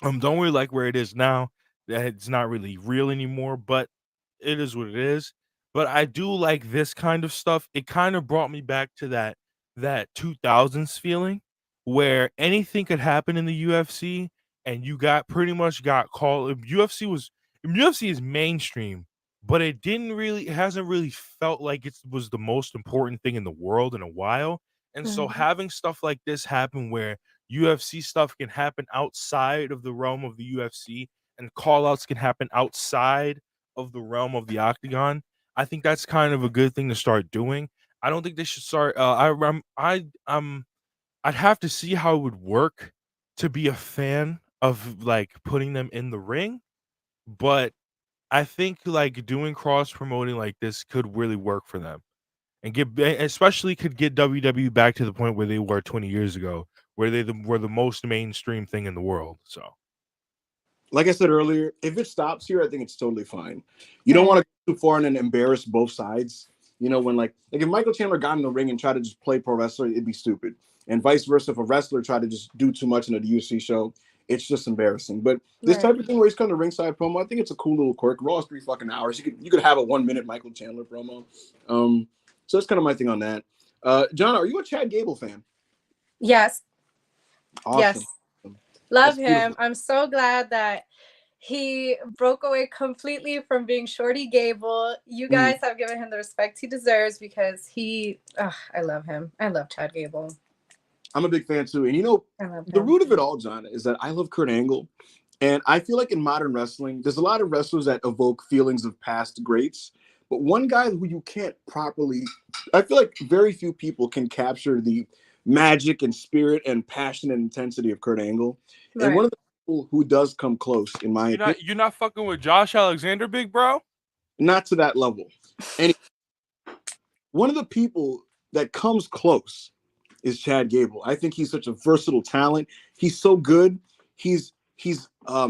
Don't really like where it is now. That it's not really real anymore, but it is what it is. But I do like this kind of stuff. It kind of brought me back to that 2000s feeling where anything could happen in the UFC and you got pretty much got called. UFC is mainstream, but it hasn't really felt like it was the most important thing in the world in a while. And so having stuff like this happen where UFC stuff can happen outside of the realm of the UFC and call outs can happen outside of the realm of the octagon. I think that's kind of a good thing to start doing. I don't think they should start. I'd have to see how it would work to be a fan of like putting them in the ring, but I think like doing cross promoting like this could really work for them and especially could get WWE back to the point where they were 20 years ago, where were the most mainstream thing in the world. So, like I said earlier, if it stops here, I think it's totally fine. You don't want to go too far and then embarrass both sides. You know, when like if Michael Chandler got in the ring and tried to just play pro wrestler, it'd be stupid. And vice versa, if a wrestler tried to just do too much in a UFC show, it's just embarrassing. But this type of thing where he's kind of ringside promo, I think it's a cool little quirk. Raw's 3 fucking hours. You could have a 1 minute Michael Chandler promo. So that's kind of my thing on that. John, are you a Chad Gable fan? Yes. Awesome. Yes. Love him. I'm so glad that he broke away completely from being Shorty Gable. You guys have given him the respect he deserves because I love him. I love Chad Gable. I'm a big fan too. And you know, the root of it all, John, is that I love Kurt Angle. And I feel like in modern wrestling, there's a lot of wrestlers that evoke feelings of past greats. But one guy who you can't properly, I feel like very few people can capture the magic and spirit and passion and intensity of Kurt Angle. Right. And one of the people who does come close, in my opinion. You're not fucking with Josh Alexander, big bro? Not to that level. And one of the people that comes close is Chad Gable. I think he's such a versatile talent. He's so good. He's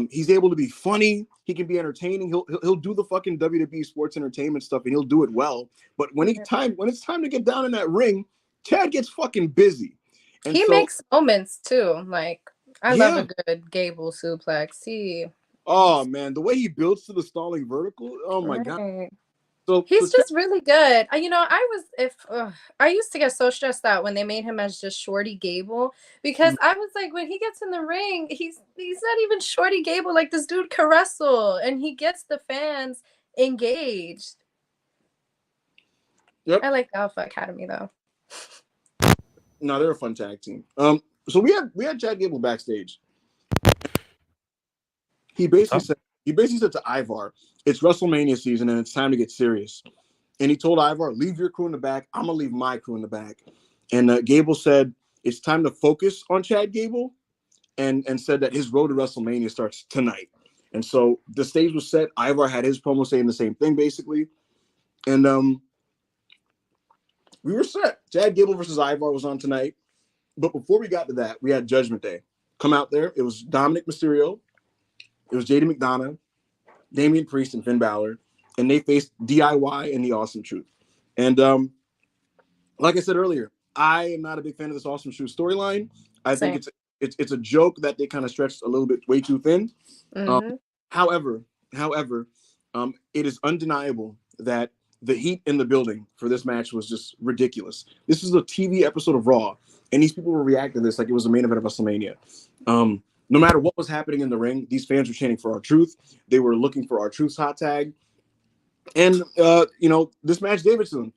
able to be funny. He can be entertaining. He'll do the fucking WWE sports entertainment stuff and he'll do it well. But when it's time to get down in that ring, Chad gets fucking busy. And he makes moments too. Like I love a good Gable suplex. Oh man, the way he builds to the stalling vertical. Oh my god. So he's just really good. You know, I used to get so stressed out when they made him as just Shorty Gable because I was like, when he gets in the ring, he's not even Shorty Gable. Like this dude can wrestle and he gets the fans engaged. Yep. I like the Alpha Academy though. No, they're a fun tag team. So we had Chad Gable backstage. He basically said to Ivar, it's WrestleMania season and it's time to get serious. And he told Ivar, leave your crew in the back. I'm going to leave my crew in the back. And Gable said, it's time to focus on Chad Gable and said that his road to WrestleMania starts tonight. And so the stage was set. Ivar had his promo saying the same thing, basically. And we were set. Chad Gable versus Ivar was on tonight. But before we got to that, we had Judgment Day come out there. It was Dominic Mysterio. It was JD McDonough, Damian Priest, and Finn Balor, and they faced DIY and the Awesome Truth. And like I said earlier, I am not a big fan of this Awesome Truth storyline. I think it's a joke that they kind of stretched a little bit way too thin. However, it is undeniable that the heat in the building for this match was just ridiculous. This is a TV episode of Raw, and these people were reacting to this like it was the main event of WrestleMania. No matter what was happening in the ring, these fans were chanting for our truth. They were looking for our truth's hot tag. And this match gave it to them.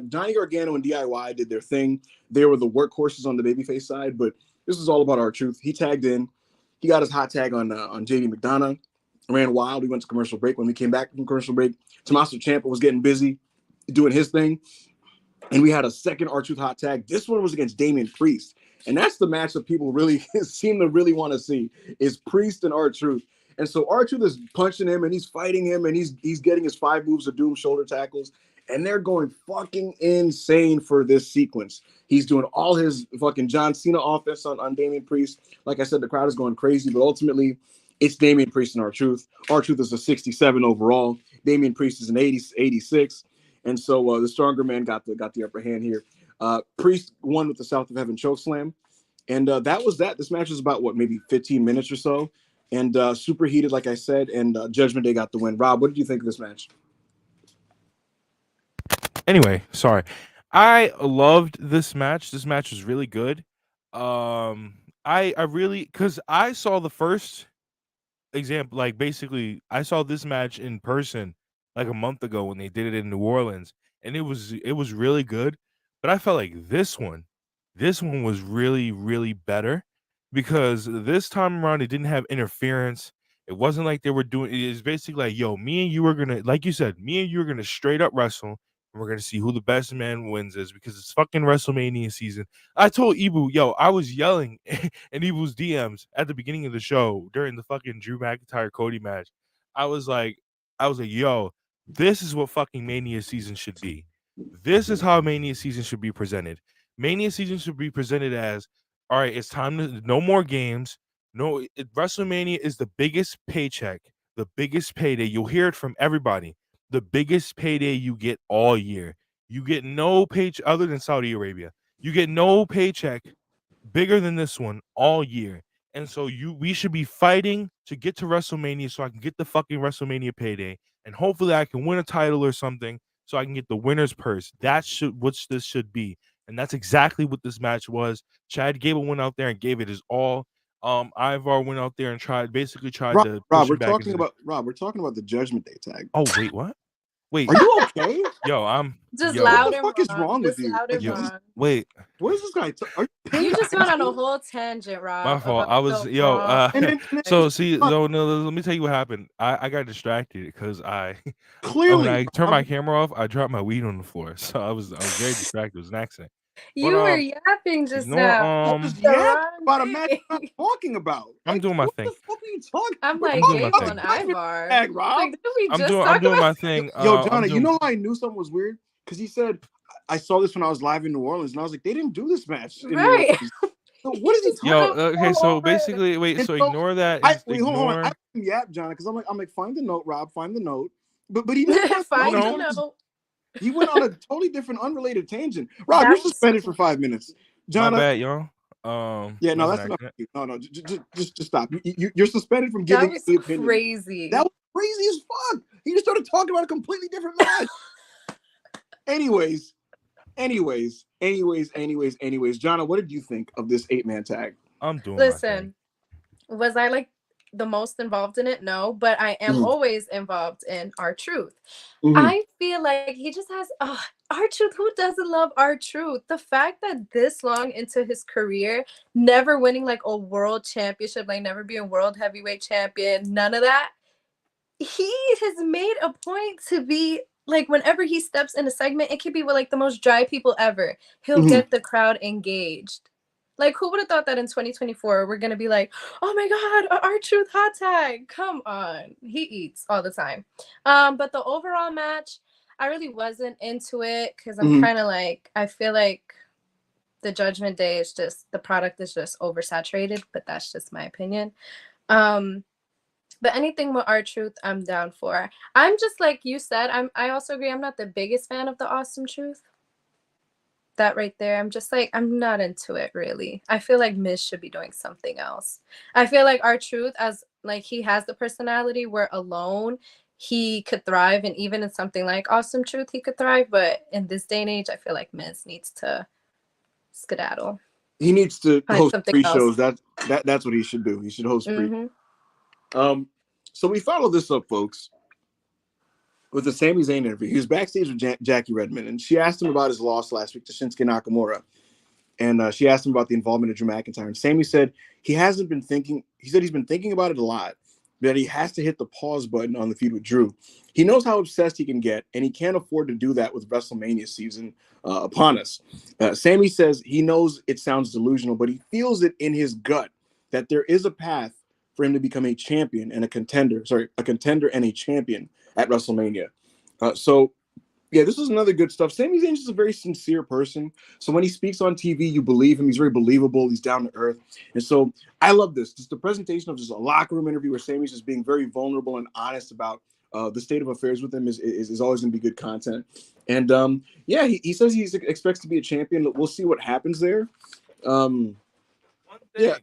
Johnny Gargano and DIY did their thing. They were the workhorses on the babyface side, but this is all about R-Truth. He tagged in. He got his hot tag on JD McDonough. Ran wild. We went to commercial break. When we came back from commercial break, Tommaso Ciampa was getting busy doing his thing. And we had a second R-Truth hot tag. This one was against Damian Priest. And that's the match that people really seem to really want to see is Priest and R-Truth. And so R-Truth is punching him and he's fighting him and he's getting his 5 moves of doom shoulder tackles. And they're going fucking insane for this sequence. He's doing all his fucking John Cena offense on Damian Priest. Like I said, the crowd is going crazy, but ultimately it's Damian Priest and R-Truth. R-Truth is a 67 overall. Damian Priest is an 86. And so the stronger man got the upper hand here. Priest won with the South of Heaven chokeslam. And that was that. This match was about, maybe 15 minutes or so. And super heated, like I said. And Judgment Day got the win. Rob, what did you think of this match? Anyway, sorry. I loved this match. This match was really good. I really, because I saw the first example, like basically I saw this match in person like a month ago when they did it in New Orleans, and it was really good. But I felt like this one was really, really better because this time around it didn't have interference. It wasn't like they were doing it. Is basically like, yo, me and you are gonna, like you said, me and you are gonna straight up wrestle. And we're gonna see who the best man wins is because it's fucking WrestleMania season. I told Ibu, yo, I was yelling in Ibu's DMs at the beginning of the show during the fucking Drew McIntyre Cody match. I was like, yo, this is what fucking Mania season should be. This is how Mania season should be presented. Mania season should be presented as, all right, it's time to no more games. No, WrestleMania is the biggest paycheck, the biggest payday. You'll hear it from everybody. The biggest payday you get all year. You get no paycheck other than Saudi Arabia. You get no paycheck bigger than this one all year. And so we should be fighting to get to WrestleMania so I can get the fucking WrestleMania payday. And hopefully I can win a title or something so I can get the winner's purse. That's what this should be. And that's exactly what this match was. Chad Gable went out there and gave it his all. Ivar went out there and tried to push him back into We're talking about the Judgment Day tag. Oh, wait, what? Wait. Are you okay? Yo, I'm just yo, loud. What the fuck is wrong with you? Wait. What is this guy? You just went on a whole tangent, Rob. My fault. I was so see, no, let me tell you what happened. I got distracted because clearly when I turned my camera off, I dropped my weed on the floor. So I was very distracted. It was an accident. You were yapping just now. About a match I'm talking about. I'm doing my thing. What the fuck are you talking I'm about? like Gable and Ivar. I'm doing my thing. Yo, Johnny, you know how I knew something was weird? Because he said, I saw this when I was live in New Orleans, and I was like, they didn't do this match. Right. So what is he talking about? Okay, so basically, wait, so ignore that. Hold on. I yap, Johnny, because I'm like, find the note, Rob, find the note. But he didn't find the note. He went on a totally different, unrelated tangent. Rob, you're suspended for 5 minutes. John, my bad, y'all. Yeah, no, that's not. No, just stop. You're suspended from giving any opinion. Crazy. That was crazy as fuck. He just started talking about a completely different match. Anyways, Jonna, what did you think of this 8-man tag? I'm doing. Listen, was I like the most involved in it? No, but I am always involved in R-Truth. I feel like he just has R-Truth. Who doesn't love R-Truth? The fact that this long into his career, never winning like a world championship, like never being world heavyweight champion, none of that. He has made a point to be like, whenever he steps in a segment, it could be with like the most dry people ever. He'll get the crowd engaged. Like, who would have thought that in 2024 we're gonna be like, oh my god, R-Truth hot tag? Come on, he eats all the time. But the overall match, I really wasn't into it because I'm kind of like, I feel like the Judgment Day is just, the product is just oversaturated. But that's just my opinion. But anything with R-Truth, I'm down for. I'm just like you said. I also agree. I'm not the biggest fan of the Awesome Truth. That right there, I'm just like, I'm not into it really. I feel like Miz should be doing something else. I feel like R-Truth, as like he has the personality where alone he could thrive, and even in something like Awesome Truth he could thrive. But in this day and age, I feel like Miz needs to skedaddle. He needs to host pre-shows. That's what he should do. He should host pre. So we follow this up, folks. with the Sami Zayn interview. He was backstage with Jackie Redmond, and she asked him about his loss last week to Shinsuke Nakamura. And she asked him about the involvement of Drew McIntyre. And Sami said he hasn't been thinking. He said he's been thinking about it a lot, but he has to hit the pause button on the feud with Drew. He knows how obsessed he can get, and he can't afford to do that with WrestleMania season upon us. Sami says he knows it sounds delusional, but he feels it in his gut that there is a path for him to become a champion and a contender. Sorry, a contender and a champion at WrestleMania. So yeah, this is another good stuff. Sami Zayn is a very sincere person. So when he speaks on TV, you believe him. He's very believable. He's down to earth. And so I love this. Just the presentation of just a locker room interview where Sami's just being very vulnerable and honest about the state of affairs with him is always going to be good content. And yeah, he says he expects to be a champion. We'll see what happens there. Yeah.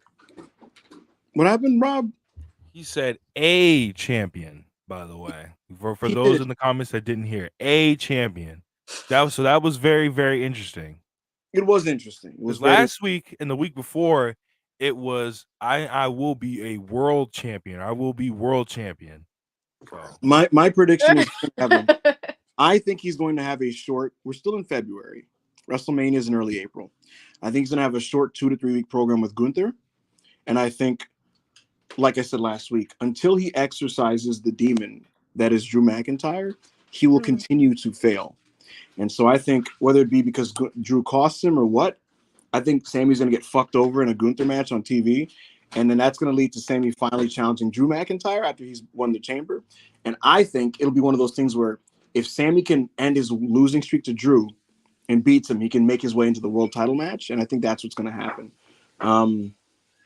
What happened, Rob? He said a champion, by the way. For those in the comments that didn't hear, a champion. That was very, very interesting. It was interesting. It was last week and the week before, it was I will be a world champion. I will be world champion. My prediction is I think he's going to have a short. We're still in February. WrestleMania is in early April. I think he's going to have a short 2 to 3 week program with Gunther. And I think, like I said last week, until he exercises the demon that is Drew McIntyre, he will continue to fail. And so I think whether it be because Drew costs him or what, I think Sami's going to get fucked over in a Gunther match on TV. And then that's going to lead to Sami finally challenging Drew McIntyre after he's won the chamber. And I think it'll be one of those things where if Sami can end his losing streak to Drew and beats him, he can make his way into the world title match. And I think that's what's going to happen.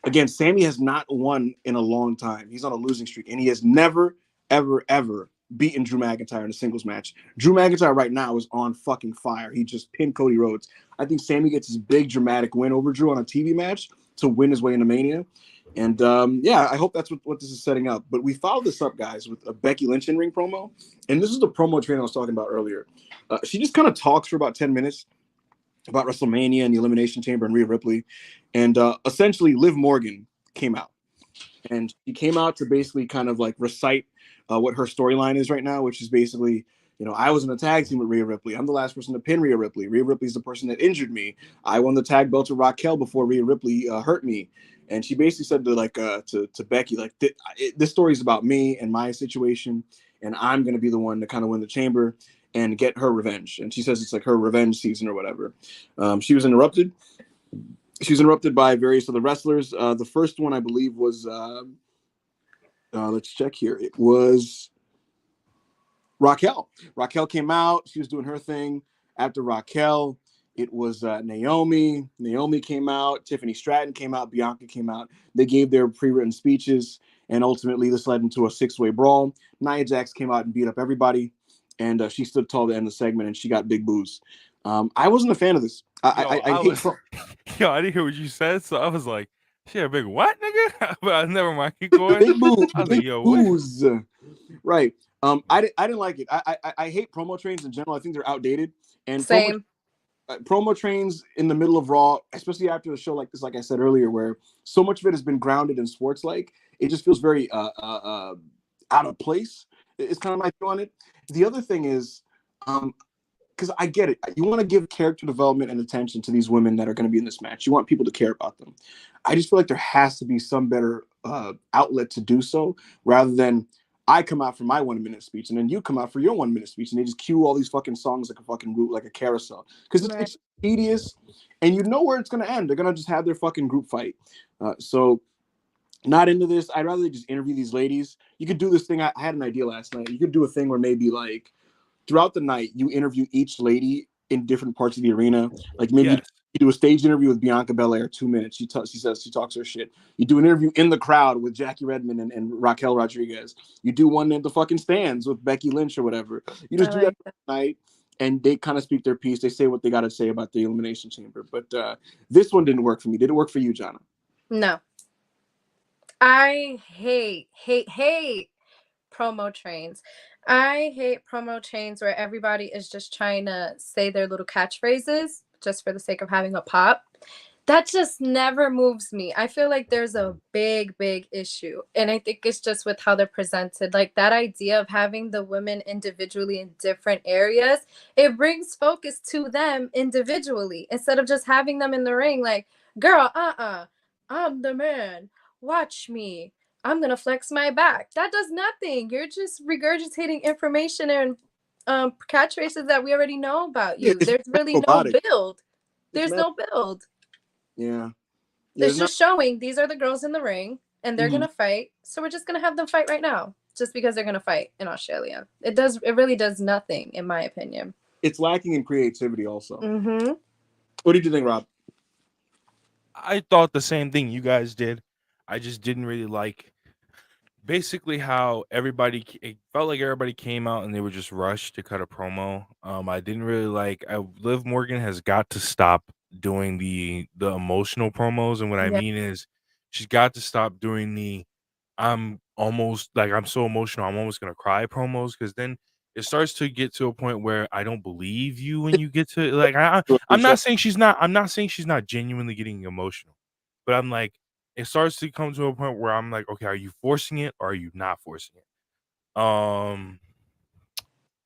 Again, Sami has not won in a long time. He's on a losing streak. And he has never, ever, ever beaten Drew McIntyre in a singles match. Drew McIntyre right now is on fucking fire. He just pinned Cody Rhodes. I think Sami gets his big dramatic win over Drew on a TV match to win his way into Mania. And yeah, I hope that's what this is setting up. But we followed this up, guys, with a Becky Lynch in-ring promo. And this is the promo train I was talking about earlier. She just kind of talks for about 10 minutes about WrestleMania and the Elimination Chamber and Rhea Ripley. And essentially, Liv Morgan came out. And she came out to basically kind of like recite what her storyline is right now, which is basically, you know, I was in a tag team with Rhea Ripley. I'm the last person to pin Rhea Ripley. Rhea Ripley's the person that injured me. I won the tag belt to Raquel before Rhea Ripley hurt me. And she basically said to Becky, like, this story is about me and my situation, and I'm going to be the one to kind of win the chamber and get her revenge. And she says it's like her revenge season or whatever. She was interrupted. She was interrupted by various other wrestlers. The first one, I believe, was, let's check here. It was Raquel. Raquel came out. She was doing her thing. After Raquel, it was Naomi. Naomi came out. Tiffany Stratton came out. Bianca came out. They gave their pre-written speeches, and ultimately this led into a 6-way brawl. Nia Jax came out and beat up everybody, and she stood tall to end the segment, and she got big boos. I wasn't a fan of this. I didn't hear what you said, so I was like, she had a big what, nigga? But never mind, keep going. Big boos. I was big like, yo, boos. Right. I didn't like it. I hate promo trains in general. I think they're outdated. And same. Promo trains in the middle of Raw, especially after a show like this, like I said earlier, where so much of it has been grounded in sports, like it just feels very out of place. It's kind of my view on it. The other thing is, because I get it, you want to give character development and attention to these women that are going to be in this match. You want people to care about them. I just feel like there has to be some better outlet to do so, rather than I come out for my 1-minute speech and then you come out for your 1-minute speech and they just cue all these fucking songs like a fucking route, like a carousel. Because it's tedious and you know where it's going to end. They're going to just have their fucking group fight. So not into this. I'd rather just interview these ladies. You could do this thing. I had an idea last night. You could do a thing where maybe like throughout the night, you interview each lady in different parts of the arena. Like maybe you do a stage interview with Bianca Belair, 2 minutes. She says she talks her shit. You do an interview in the crowd with Jackie Redmond and Raquel Rodriguez. You do one in the fucking stands with Becky Lynch or whatever. You just do that night, and they kind of speak their piece. They say what they got to say about the Elimination Chamber. But this one didn't work for me. Did it work for you, Jonna? No. I hate promo trains. I hate promo trains where everybody is just trying to say their little catchphrases just for the sake of having a pop. That just never moves me. I feel like there's a big issue. And I think it's just with how they're presented. Like that idea of having the women individually in different areas, it brings focus to them individually instead of just having them in the ring like, girl, I'm the man. Watch me. I'm going to flex my back. That does nothing. You're just regurgitating information and catchphrases that we already know about you. There's really no build. There's no build. Yeah. It's just showing these are the girls in the ring and they're gonna fight. So we're just gonna have them fight right now. Just because they're gonna fight in Australia. It really does nothing, in my opinion. It's lacking in creativity also. Mm-hmm. What did you think, Rob? I thought the same thing you guys did. I just didn't really like basically how it felt like everybody came out and they were just rushed to cut a promo. I didn't really like Liv Morgan has got to stop doing the emotional promos, and what I mean is she's got to stop doing the I'm so emotional I'm almost gonna cry promos, because then it starts to get to a point where I don't believe you when you get to like I'm not saying she's not genuinely getting emotional, but I'm like, it starts to come to a point where I'm like, okay, are you forcing it or are you not forcing it? And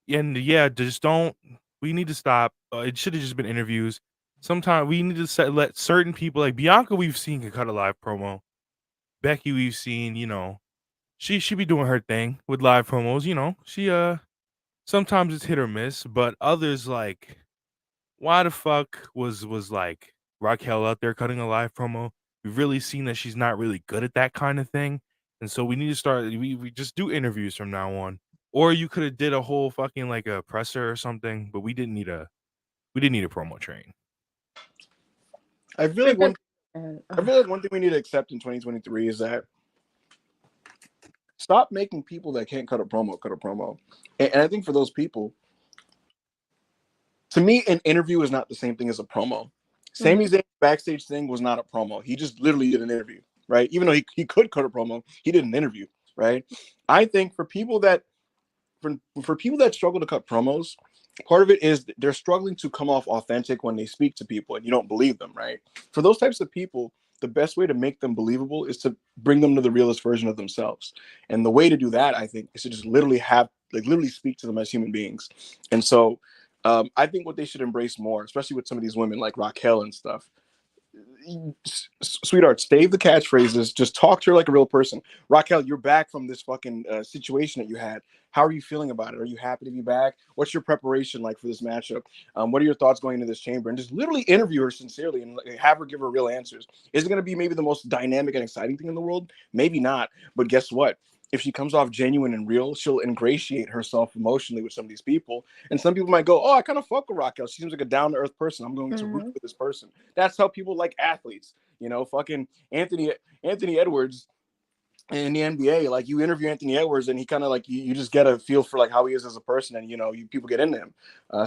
yeah, just don't. We need to stop. It should have just been interviews. Sometimes we need to let certain people, like Bianca, we've seen can cut a live promo. Becky, we've seen, she be doing her thing with live promos. She sometimes it's hit or miss, but others, like, why the fuck was like Raquel out there cutting a live promo? We've really seen that she's not really good at that kind of thing, and so we need to start. We just do interviews from now on, or you could have did a whole fucking like a presser or something, but we didn't need a promo train. I feel like one thing we need to accept in 2023 is that stop making people that can't cut a promo. And I think for those people, to me, an interview is not the same thing as a promo. Sami Zayn's backstage thing was not a promo. He just literally did an interview, right? Even though he could cut a promo, he did an interview, right? I think for people that struggle to cut promos, part of it is they're struggling to come off authentic when they speak to people and you don't believe them, right? For those types of people, the best way to make them believable is to bring them to the realest version of themselves. And the way to do that, I think, is to just literally speak to them as human beings. And so I think what they should embrace more, especially with some of these women like Raquel and stuff, sweetheart, stave the catchphrases. Just talk to her like a real person. Raquel, you're back from this fucking situation that you had. How are you feeling about it? Are you happy to be back? What's your preparation like for this matchup? What are your thoughts going into this chamber? And just literally interview her sincerely and have her give her real answers. Is it going to be maybe the most dynamic and exciting thing in the world? Maybe not. But guess what? If she comes off genuine and real, she'll ingratiate herself emotionally with some of these people. And some people might go, oh, I kind of fuck with Raquel. She seems like a down-to-earth person. I'm going to root for this person. That's how people like athletes. Fucking Anthony Edwards in the NBA, like you interview Anthony Edwards and he kind of like you just get a feel for like how he is as a person, and people get into him.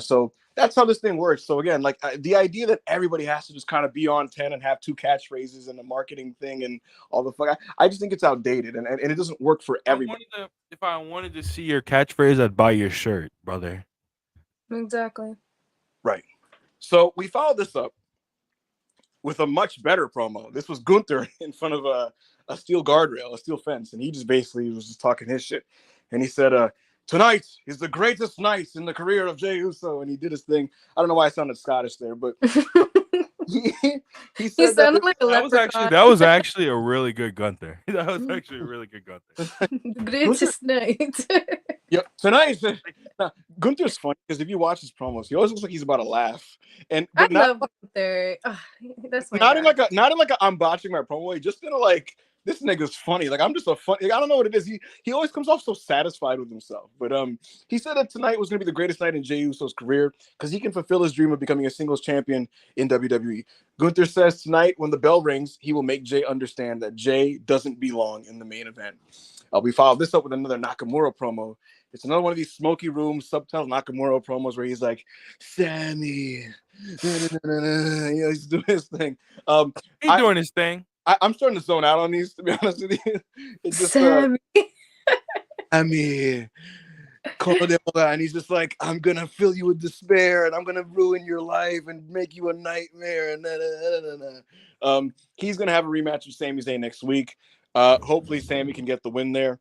So that's how this thing works. So again, like the idea that everybody has to just kind of be on 10 and have 2 catchphrases and a marketing thing and all the fuck, I just think it's outdated and it doesn't work for everybody. If I wanted to see your catchphrase, I'd buy your shirt, brother. Exactly. Right. So we followed this up with a much better promo. This was Gunther in front of a steel guardrail, a steel fence, and he just basically was just talking his shit. And he said, tonight is the greatest night in the career of Jey Uso. And he did his thing. I don't know why I sounded Scottish there, but he said that was actually a really good Gunther. That was actually a really good Gunther. Greatest night. Yep, tonight. Gunther's funny because if you watch his promos, he always looks like he's about to laugh. I love Gunther. That's not in like a I'm botching my promo way, just in a like, this nigga's funny. Like I'm just a funny. Like, I don't know what it is. He always comes off so satisfied with himself. But he said that tonight was going to be the greatest night in Jey Uso's career because he can fulfill his dream of becoming a singles champion in WWE. Gunther says tonight when the bell rings, he will make Jey understand that Jey doesn't belong in the main event. We followed this up with another Nakamura promo. It's another one of these smoky room subtitle Nakamura promos where he's like, Sami, he's doing his thing. He's doing his thing. I'm starting to zone out on these, to be honest with you. It's just Sami. Sami. And he's just like, I'm gonna fill you with despair, and I'm gonna ruin your life and make you a nightmare. And he's gonna have a rematch with Sami Zayn next week. Hopefully, Sami can get the win there.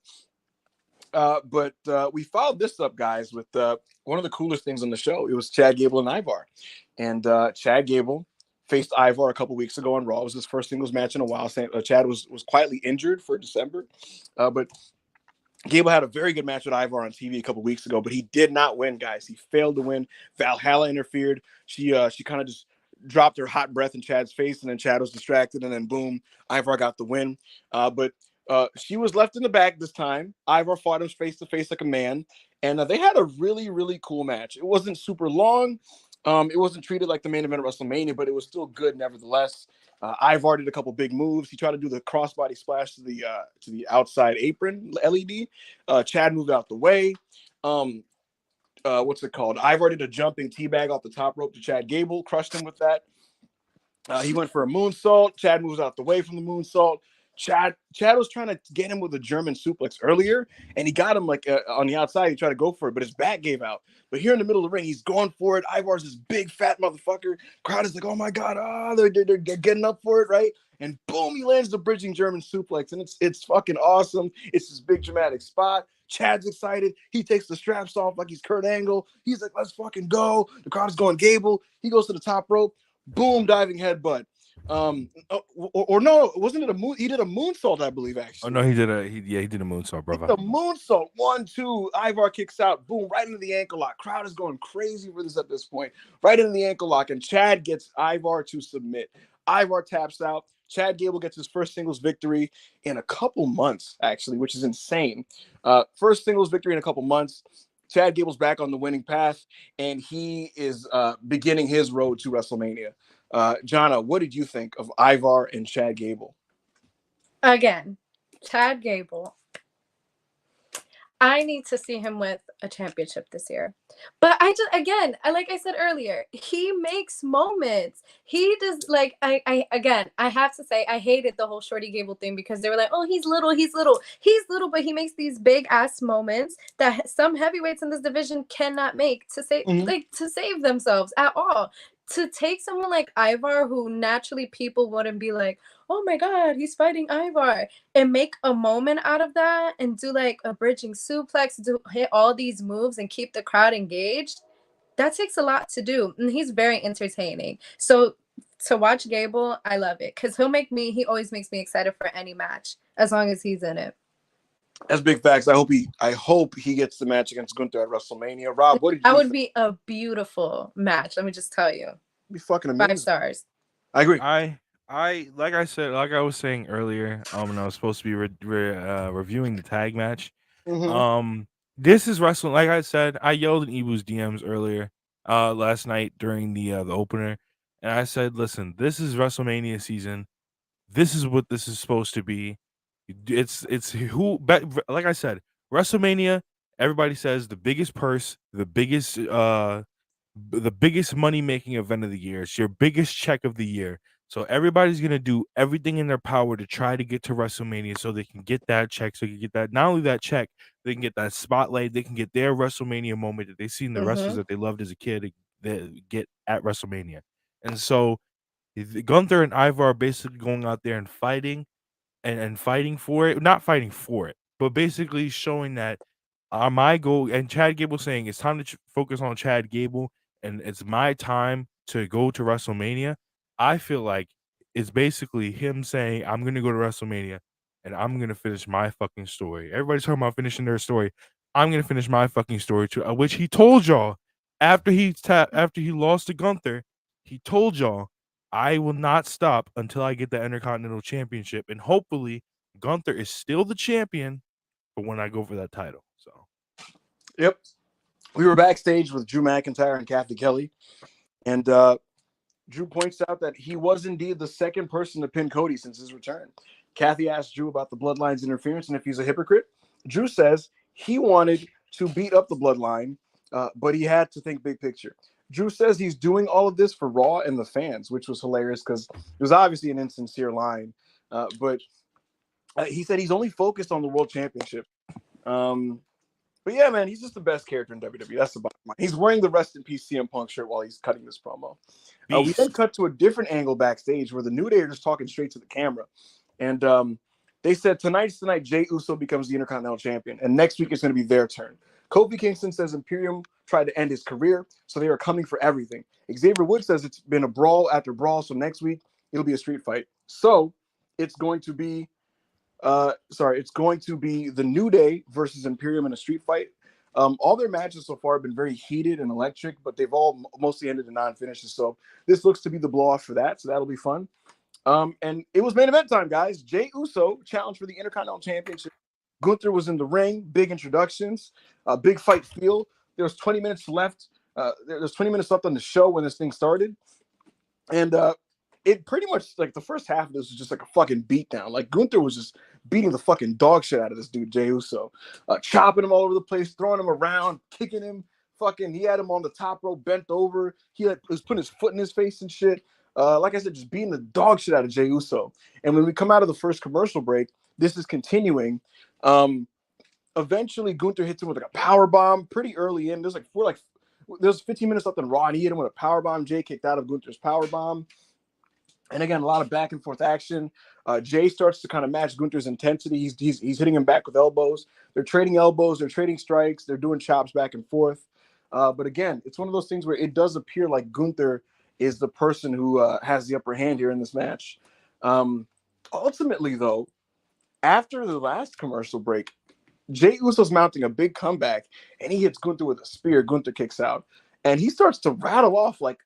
But we followed this up, guys, with one of the coolest things on the show. It was Chad Gable and Ivar, and Chad Gable faced Ivar a couple weeks ago on Raw. It was his first singles match in a while. Chad was quietly injured for December, but Gable had a very good match with Ivar on TV a couple weeks ago, but he did not win, guys. He failed to win. Valhalla interfered. She kind of just dropped her hot breath in Chad's face, and then Chad was distracted, and then boom, Ivar got the win. But she was left in the back this time. Ivar fought him face to face like a man, and they had a really, really cool match. It wasn't super long. It wasn't treated like the main event of WrestleMania, but it was still good nevertheless. Ivar did a couple big moves. He tried to do the crossbody splash to the outside apron LED. Chad moved out the way. What's it called? Ivar did a jumping teabag off the top rope to Chad Gable, crushed him with that. He went for a moonsault. Chad moves out the way from the moonsault. Chad was trying to get him with a German suplex earlier, and he got him like on the outside. He tried to go for it, but his back gave out. But here in the middle of the ring, he's going for it. Ivar's this big fat motherfucker. Crowd is like, oh my god, they're getting up for it, right? And boom, he lands the bridging German suplex, and it's fucking awesome. It's this big dramatic spot. Chad's excited. He takes the straps off like he's Kurt Angle. He's like, let's fucking go. The crowd is going Gable. He goes to the top rope. Boom, diving headbutt. Or no, wasn't it a moon? He did a moonsault, I believe, actually. Oh no, he did a moonsault, brother. The moonsault, 1-2. Ivar kicks out, boom, right into the ankle lock. Crowd is going crazy for this at this point. Right into the ankle lock, and Chad gets Ivar to submit. Ivar taps out. Chad Gable gets his first singles victory in a couple months, actually, which is insane. First singles victory in a couple months. Chad Gable's back on the winning path, and he is beginning his road to WrestleMania. Jana, what did you think of Ivar and Chad Gable? Again, Chad Gable. I need to see him with a championship this year. But like I said earlier, he makes moments. He does, like, I have to say, I hated the whole Shorty Gable thing because they were like, oh, he's little, but he makes these big ass moments that some heavyweights in this division cannot make to save themselves at all. To take someone like Ivar, who naturally people wouldn't be like, oh my god, he's fighting Ivar, and make a moment out of that and do like a bridging suplex, hit all these moves and keep the crowd engaged, that takes a lot to do. And he's very entertaining. So to watch Gable, I love it because he always makes me excited for any match as long as he's in it. That's big facts. I hope he gets the match against Gunther at WrestleMania. Rob, what did you think? That would be a beautiful match. Let me just tell you. It'd be fucking amazing. 5 stars. I agree. I like I was saying earlier, when I was supposed to be reviewing the tag match. Mm-hmm. This is wrestling. Like I said, I yelled in Ibu's DMs earlier, last night during the opener, and I said, "Listen, this is WrestleMania season. This is what this is supposed to be. It's like I said, WrestleMania. Everybody says the biggest purse, the biggest money making event of the year. It's your biggest check of the year. So everybody's gonna do everything in their power to try to get to WrestleMania so they can get that check. So you can get that, not only that check, they can get that spotlight. They can get their WrestleMania moment that they've seen the wrestlers that they loved as a kid get at WrestleMania. And so Gunther and Ivar are basically going out there and fighting and fighting for it. Not fighting for it, but basically showing that my goal, and Chad Gable saying it's time to focus on Chad Gable and it's my time to go to WrestleMania. I feel like it's basically him saying, I'm going to go to WrestleMania and I'm going to finish my fucking story. Everybody's talking about finishing their story. I'm going to finish my fucking story too, which he told y'all after he lost to Gunther. He told y'all, I will not stop until I get the Intercontinental Championship. And hopefully Gunther is still the champion for when I go for that title. So, yep. We were backstage with Drew McIntyre and Kathy Kelly. And Drew points out that he was indeed the second person to pin Cody since his return. Kathy asked Drew about the Bloodline's interference and if he's a hypocrite. Drew says he wanted to beat up the Bloodline, but he had to think big picture. Drew says he's doing all of this for Raw and the fans, which was hilarious because it was obviously an insincere line. But he said he's only focused on the World Championship. But yeah, man, he's just the best character in WWE. That's the bottom line. He's wearing the Rest in Peace CM Punk shirt while he's cutting this promo. We then cut to a different angle backstage where the New Day are just talking straight to the camera. And they said, tonight's the night Jey Uso becomes the Intercontinental Champion, and next week it's going to be their turn. Kofi Kingston says Imperium tried to end his career, so they are coming for everything. Xavier Woods says it's been a brawl after brawl, so next week it'll be a street fight. So it's going to be it's going to be the New Day versus Imperium in a street fight. All their matches so far have been very heated and electric, but they've all mostly ended in non-finishes. So this looks to be the blow-off for that. So that'll be fun. And it was main event time, guys. Jey Uso challenged for the Intercontinental Championship. Gunther was in the ring. Big introductions. Big fight feel. There was 20 minutes left. There's 20 minutes left on the show when this thing started. And it pretty much, like, the first half of this was just like a fucking beatdown. Like, Gunther was just beating the fucking dog shit out of this dude, Jey Uso. Chopping him all over the place, throwing him around, kicking him. Fucking, he had him on the top rope, bent over. He was putting his foot in his face and shit. Like I said, just beating the dog shit out of Jey Uso. And when we come out of the first commercial break, this is continuing. Eventually, Gunther hits him with like a power bomb pretty early in. There's 15 minutes left in Raw, and he hit him with a power bomb. Jey kicked out of Gunther's power bomb. And again, a lot of back and forth action. Jey starts to kind of match Gunther's intensity. He's hitting him back with elbows. They're trading elbows. They're trading strikes. They're doing chops back and forth. But again, it's one of those things where it does appear like Gunther is the person who has the upper hand here in this match. Ultimately, though, after the last commercial break, Jey Uso's mounting a big comeback, and he hits Gunther with a spear. Gunther kicks out, and he starts to rattle off like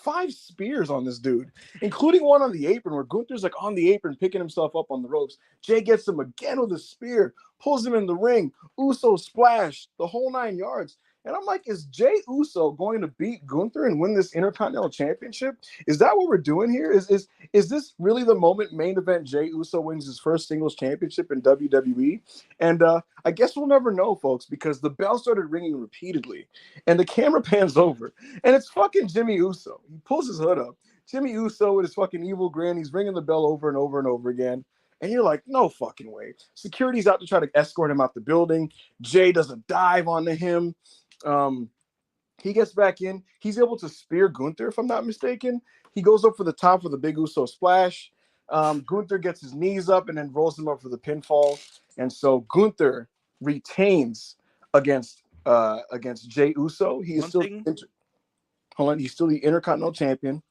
5 spears on this dude, including one on the apron where Gunther's like on the apron picking himself up on the ropes. Jey gets him again with a spear, pulls him in the ring. Uso splash, the whole 9 yards. And I'm like, is Jey Uso going to beat Gunther and win this Intercontinental Championship? Is that what we're doing here? Is this really the moment main event Jey Uso wins his first singles championship in WWE? And I guess we'll never know, folks, because the bell started ringing repeatedly. And the camera pans over. And it's fucking Jimmy Uso. He pulls his hood up. Jimmy Uso with his fucking evil grin. He's ringing the bell over and over and over again. And you're like, no fucking way. Security's out to try to escort him out the building. Jey does a dive onto him. He gets back in. He's able to spear Gunther, if I'm not mistaken. He goes up for the top for the big Uso splash. Gunther gets his knees up and then rolls him up for the pinfall. And so Gunther retains against Jey Uso. He's still the Intercontinental Champion.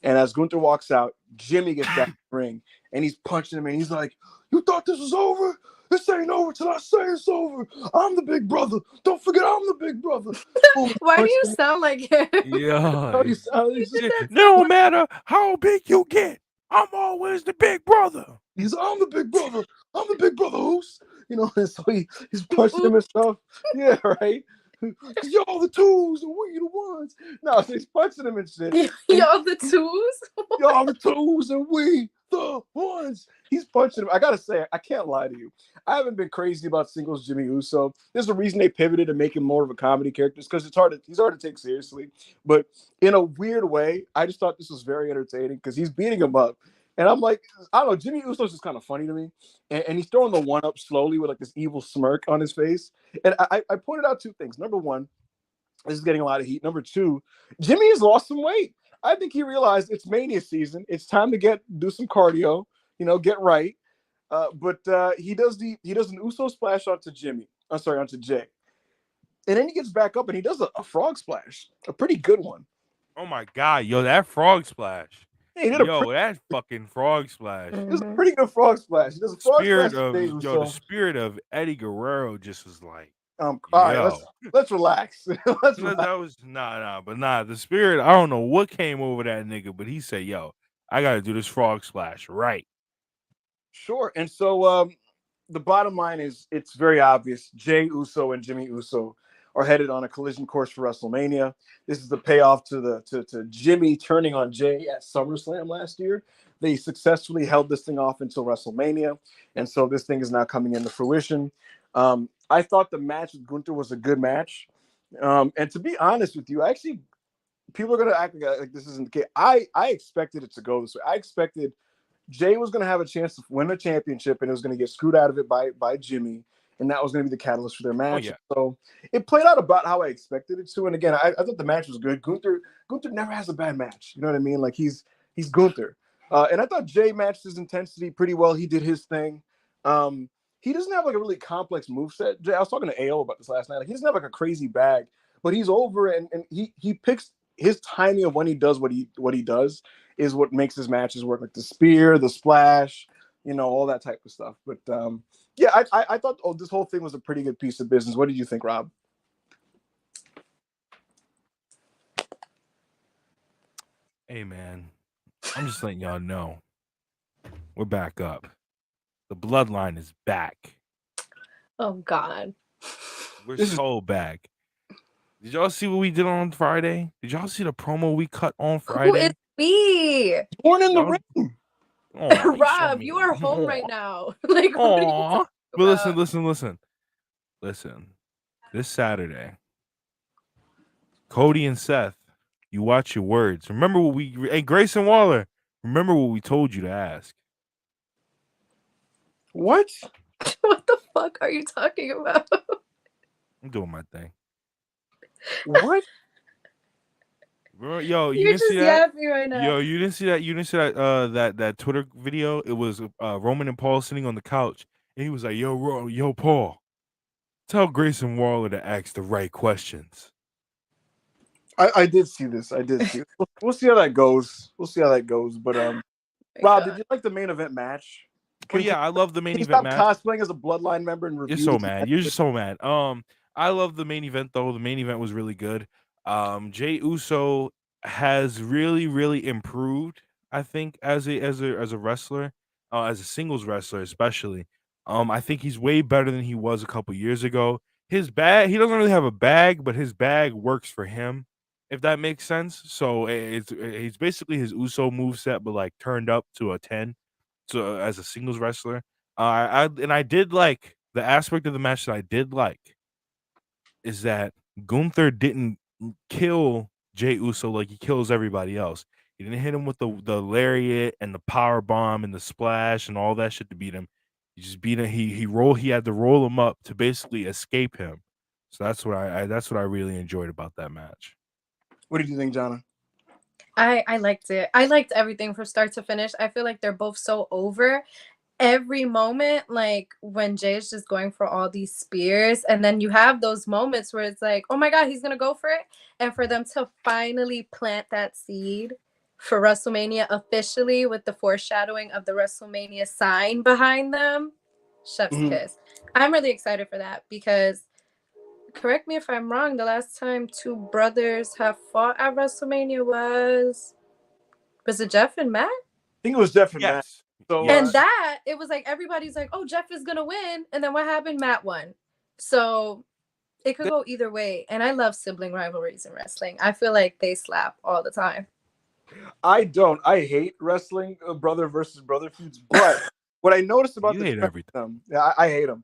And as Gunther walks out, Jimmy gets back in the ring and he's punching him and he's like, "You thought this was over? This ain't over till I say it's over. I'm the big brother. Don't forget I'm the big brother." Why do you sound like him? Yeah. No matter how big you get, I'm always the big brother. I'm the big brother. I'm the big brother, who's? And so he's punching him and stuff. Yeah, right? Y'all the twos and we the ones. No, so he's punching him and shit. Y'all the twos? Y'all the twos and we the ones. He's punching him. I gotta say, I can't lie to you. I haven't been crazy about singles Jimmy Uso. There's a reason they pivoted to make him more of a comedy character, because he's hard to take seriously. But in a weird way, I just thought this was very entertaining because he's beating him up. And I'm like, I don't know, Jimmy Uso's just kind of funny to me. And he's throwing the one up slowly with like this evil smirk on his face. And I pointed out 2 things. Number 1, this is getting a lot of heat. Number 2, Jimmy has lost some weight. I think he realized it's Mania season. It's time to do some cardio, get right. But he does an Uso splash onto Jey. And then he gets back up and he does a frog splash, a pretty good one. Oh my God, yo, that frog splash. Yeah, that fucking frog splash. It was a pretty good frog splash. There's a frog splash. The spirit of Eddie Guerrero just was like, all right, let's relax. Let's relax. That was the spirit. I don't know what came over that nigga, but he said, "Yo, I got to do this frog splash right." Sure. And so the bottom line is, it's very obvious. Jey Uso and Jimmy Uso are headed on a collision course for WrestleMania. This is the payoff to Jimmy turning on Jey at SummerSlam last year. They successfully held this thing off until WrestleMania, and so this thing is now coming into fruition. I thought the match with Gunther was a good match. And to be honest with you, people are going to act like this isn't the case. I expected it to go this way. I expected Jey was going to have a chance to win a championship, and it was going to get screwed out of it by Jimmy. and that was going to be the catalyst for their match. yeah. So it played out about how I expected it to. And again, I thought the match was good. Gunther never has a bad match. You know what I mean? Like he's Gunther. And I thought Jay matched his intensity pretty well. He did his thing. He doesn't have like a really complex moveset. Jay, I was talking to AO about this last night. Like he doesn't have like a crazy bag, but he's over and he picks his timing of when he does what he does is what makes his matches work. Like the spear, the splash, you know, all that type of stuff. But yeah, I thought this whole thing was a pretty good piece of business. What did you think, Rob? Hey man, I'm just letting y'all know we're back up. The bloodline is back. Oh God. We're so back. Did y'all see what we did on Friday? Did y'all see the promo we cut on Friday? Who is we? Born in the ring. Oh, Rob, you are home right now. Like, what are you talking but about? listen. This Saturday, Cody and Seth, you watch your words. Remember what hey, Grayson Waller, remember what we told you to ask. What? What the fuck are you talking about? I'm doing my thing. What? Yo, you You're didn't just see that? yapping right now. Yo, you didn't see that? You didn't see that? That Twitter video? It was Roman and Paul sitting on the couch, and he was like, "Yo, Paul, tell Grayson Waller to ask the right questions." I did see this. I did see it. We'll see how that goes. But Rob, did you like the main event match? I love the main Can you event stop match. cosplaying as a Bloodline member and review? You're so mad. You're just so mad. I love the main event though. The main event was really good. Jey Uso has really improved. I think as a wrestler, as a singles wrestler especially. I think he's way better than he was a couple years ago. His bag, he doesn't really have a bag, but his bag works for him, if that makes sense. So it's basically his Uso moveset, but like turned up to a 10. So as a singles wrestler. I did like the aspect of the match that I did like is that Gunther didn't kill Jey Uso like he kills everybody else. He didn't hit him with the lariat and the power bomb and the splash and all that shit to beat him. He just beat him. He had to roll him up to basically escape him. So that's what I really enjoyed about that match. What did you think, Jonna? I liked it. I liked everything from start to finish. I feel like they're both so over. Every moment, like when Jay's just going for all these spears, and then you have those moments where it's like, oh my God, he's gonna go for it. And for them to finally plant that seed for WrestleMania officially with the foreshadowing of the WrestleMania sign behind them, chef's kiss. I'm really excited for that because, correct me if I'm wrong, the last time two brothers have fought at WrestleMania was it Jeff and Matt? I think it was Jeff and Matt. So, and that, it was like everybody's like, oh, Jeff is gonna win, and then what happened? Matt won. So it could go either way, and I love sibling rivalries in wrestling. I feel like they slap all the time. I hate wrestling brother versus brother feuds, but what I noticed about you hate everything. I hate them.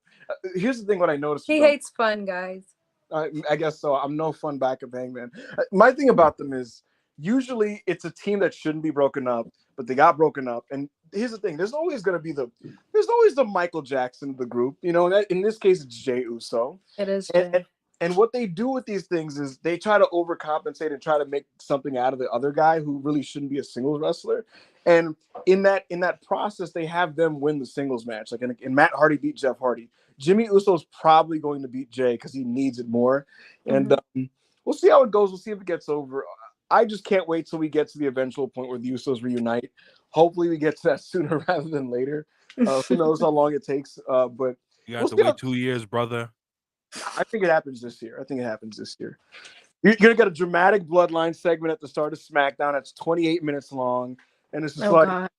Here's the thing: what I noticed, he hates fun, guys. I guess so. I'm no fun backup hangman. My thing about them is usually it's a team that shouldn't be broken up, but they got broken up. And here's the thing: there's always the Michael Jackson of the group. You know, in this case, it's Jey Uso. It is. And what they do with these things is they try to overcompensate and try to make something out of the other guy who really shouldn't be a singles wrestler. And in that process, they have them win the singles match. Like in Matt Hardy beat Jeff Hardy. Jimmy Uso's probably going to beat Jay because he needs it more. And we'll see how it goes. We'll see if it gets over. I just can't wait till we get to the eventual point where the Usos reunite. Hopefully we get to that sooner rather than later. Who knows how long it takes. But you have to wait 2 years, brother. I think it happens this year. You're going to get a dramatic Bloodline segment at the start of SmackDown. That's 28 minutes long. And it's just God.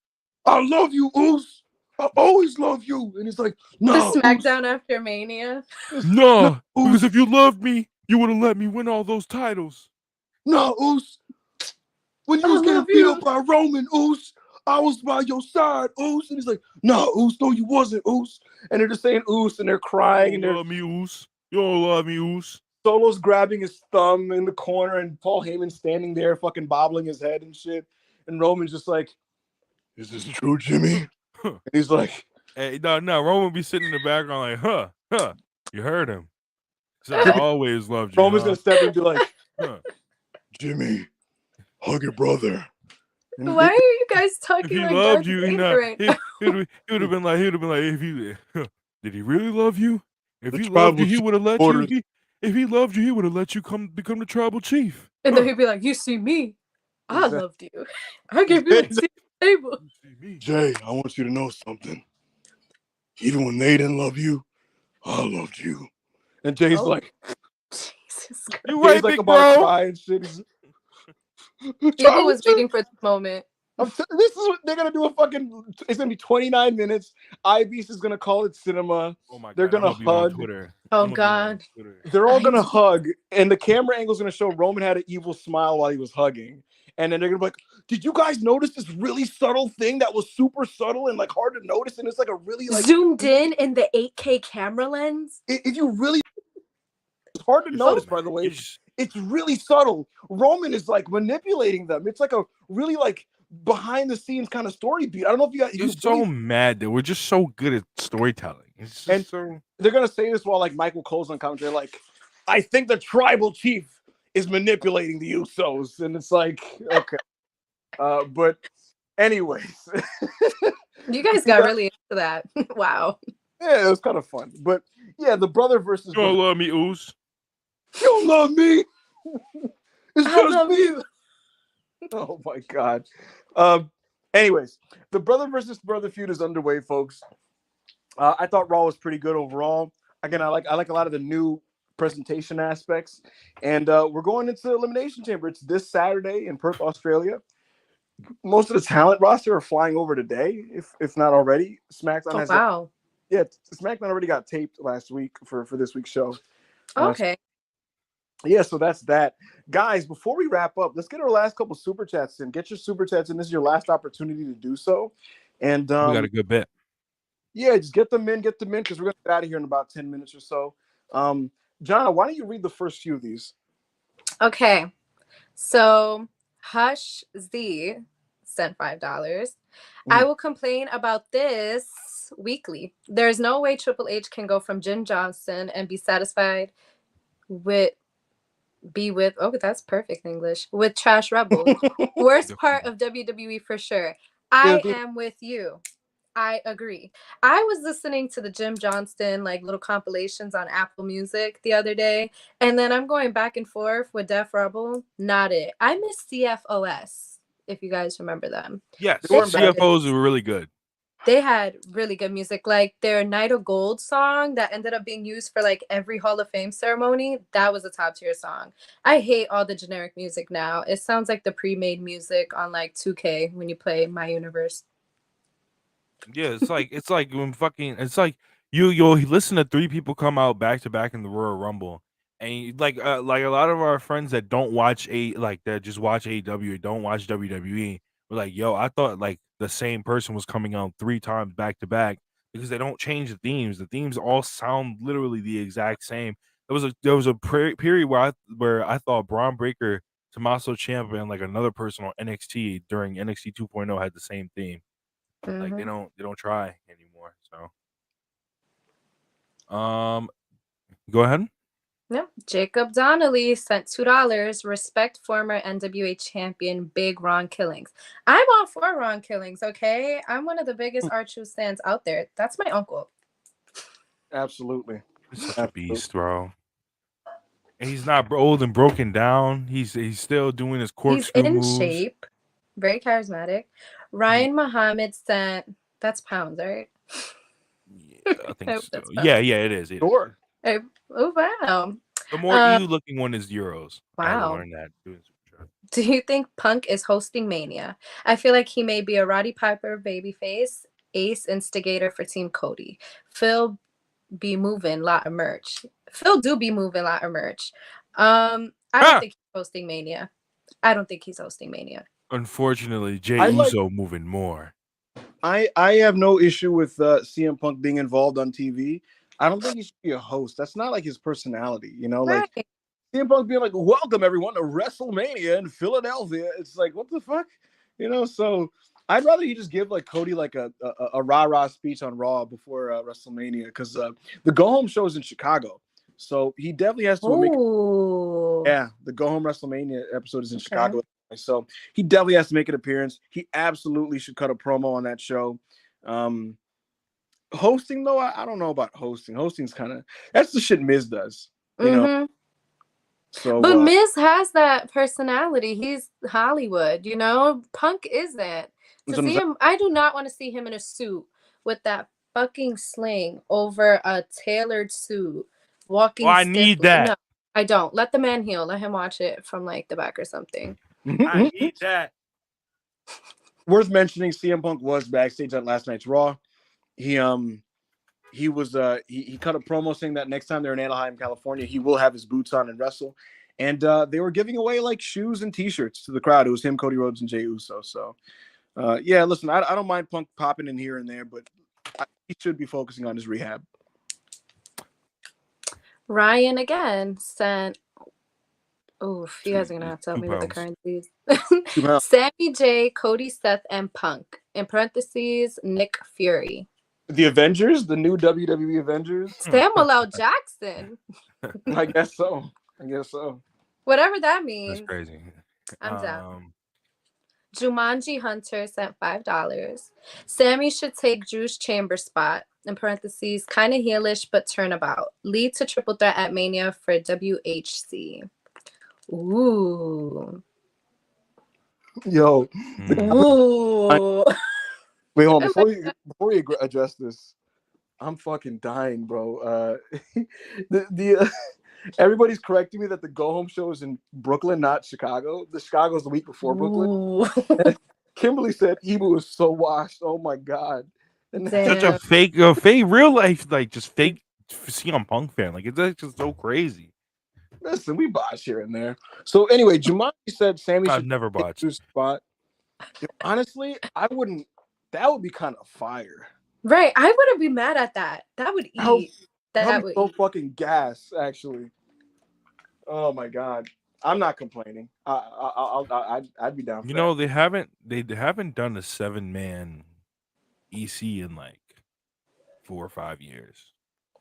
I love you, Oos. I always love you. And he's like, no. The SmackDown after Mania. No, because if you loved me, you would have let me win all those titles. No, Oos. When you was getting beat up by Roman, Oos, I was by your side, Oos. And he's like, no, Oos, no, you wasn't, Oos. And they're just saying Oos, and they're crying. You don't love me, Oos. You don't love me, Oos. Solo's grabbing his thumb in the corner, and Paul Heyman's standing there fucking bobbling his head and shit. And Roman's just like, is this true, Jimmy? And he's like, hey, no, Roman be sitting in the background like, huh. You heard him. He said, I always loved you. Roman's gonna step in and be like, Huh. Jimmy, hug your brother. And Why are you guys If talking he like loved Darth you, Vader right now? he would have been like, if he did he really love you? If The he loved you, tribal he chief would have let orders. you. If he loved you, he would have let you become the tribal chief. And then he'd be like, "You see me? I Exactly. loved you. I gave you a seat at the table." You see me. Jay, I want you to know something. Even when they didn't love you, I loved you. And Jay's Oh. like, Jesus Christ. You Jay's right, like big about to bro. cry and shit. He's, People was waiting for this moment. this is what they're gonna do. It's gonna be 29 minutes. Ibis is gonna call it cinema. Oh my God, They're gonna I'm be on hug. Twitter. Oh I'm gonna be on God. Twitter. They're all gonna hug, and the camera angle is gonna show Roman had an evil smile while he was hugging. And then they're gonna be like, "Did you guys notice this really subtle thing that was super subtle and like hard to notice?" And it's like a really like zoomed in the 8K camera lens. if you really, it's hard to notice. By the way, it's really subtle. Roman is like manipulating them. It's like a really like behind the scenes kind of story beat. I don't know if you guys. You're so mad that we're just so good at storytelling. It's just And so they're gonna say this while like Michael Cole's on commentary, like, I think the tribal chief is manipulating the Usos, and it's like, okay. But anyways, you guys got really into that. Wow. Yeah, it was kind of fun. But yeah, the brother versus. You don't love me, Oos. You don't love me. It's I just love me. you. Oh my God. Anyways, the brother versus brother feud is underway, folks. I thought Raw was pretty good overall. Again, I like a lot of the new presentation aspects, and we're going into Elimination Chamber. It's this Saturday in Perth, Australia. Most of the talent roster are flying over today, if not already. SmackDown has wow. SmackDown already got taped last week for this week's show. Okay. Yeah, so that's that. Guys, before we wrap up, let's get our last couple super chats in. Get your super chats in. This is your last opportunity to do so. And we got a good bit. Yeah, just get them in, because we're going to get out of here in about 10 minutes or so. John, why don't you read the first few of these? Okay. So Hush Z sent $5. I will complain about this weekly. There's no way Triple H can go from Jim Johnson and be satisfied with that's perfect English, with Trash Rebels. Worst part of WWE for sure. I am with you. I agree. I was listening to the Jim Johnston like little compilations on Apple Music the other day, and then I'm going back and forth with Def Rebel. Not it. I miss CFOS, if you guys remember them. Yes, CFOs were really good. They had really good music, like their Night of Gold song that ended up being used for like every Hall of Fame ceremony. That was a top tier song. I hate all the generic music now. It sounds like the pre-made music on like 2K when you play My Universe. Yeah, it's like when you'll listen to three people come out back to back in the Royal Rumble, and like a lot of our friends that don't watch that just watch AEW, don't watch WWE. We're like, yo, I thought like the same person was coming out 3 times back to back because they don't change the themes. The themes all sound literally the exact same. There was a period where I thought Braun Breaker, Tommaso Ciampa, and like another person on NXT during NXT 2.0 had the same theme. Like they don't try anymore. So, go ahead. No, Jacob Donnelly sent $2. Respect former NWA champion Big Ron Killings. I'm all for Ron Killings. Okay, I'm one of the biggest R-Truth fans out there. That's my uncle. Absolutely, he's such a beast, bro. And he's not old and broken down. He's still doing his corkscrew moves. He's in shape. Very charismatic. Ryan Muhammad sent. That's pounds, right? Yeah, I think so. Yeah, it is. Sure. Oh wow. The more EU looking one is euros. Wow. I learned that doing some. Do you think Punk is hosting Mania? I feel like he may be a Roddy Piper babyface, ace instigator for Team Cody. Phil be moving lot of merch. Phil do be moving lot of merch. I don't think he's hosting Mania. Unfortunately, Jey Uso moving more. I have no issue with CM Punk being involved on TV. I don't think he should be a host. That's not like his personality, you know. Right. Like CM Punk being like, "Welcome everyone to WrestleMania in Philadelphia." It's like, what the fuck, you know? So I'd rather he just give like Cody like a rah-rah speech on Raw before WrestleMania, because the go home show is in Chicago, so he definitely has to make. Yeah, the go home WrestleMania episode is in Chicago, so he definitely has to make an appearance. He absolutely should cut a promo on that show. Hosting though, I don't know about hosting. Hosting's kind of, that's the shit Miz does, you know. So, but Miz has that personality. He's Hollywood, you know. Punk isn't. To see him, I do not want to see him in a suit with that fucking sling over a tailored suit, walking. I need that. No, I don't. Let the man heal. Let him watch it from like the back or something. I need that. Worth mentioning, CM Punk was backstage at last night's Raw. He was he cut a promo saying that next time they're in Anaheim, California, he will have his boots on and wrestle. And they were giving away like shoes and T-shirts to the crowd. It was him, Cody Rhodes, and Jey Uso. So yeah, listen, I don't mind Punk popping in here and there, but he should be focusing on his rehab. Ryan again sent. Oof, you guys are gonna have to help me with the currencies. Sami, J, Cody, Seth, and Punk. In parentheses, Nick Fury. The Avengers, the new WWE Avengers. Samuel L. Jackson. I guess so. Whatever that means. That's crazy. I'm down. Jumanji Hunter sent $5. Sammy should take Drew's chamber spot. In parentheses, kind of heelish but turnabout. Lead to triple threat at Mania for WHC. Ooh. Yo. Ooh. Wait, hold on. Before you address this, I'm fucking dying, bro. Everybody's correcting me that the go home show is in Brooklyn, not Chicago. The Chicago's the week before Brooklyn. Kimberly said Ibu was so washed. Oh my god. And such a fake real life, like just fake CM Punk fan. Like it's just so crazy. Listen, we botch here and there. So anyway, Jumanji said Sammy should never botched his spot. Honestly, I wouldn't. That would be kind of fire. Right. I wouldn't be mad at that. That would eat. That would so fucking gas, actually. Oh my god. I'm not complaining. I'd be down for you know, they haven't done a 7-man EC in like 4 or 5 years.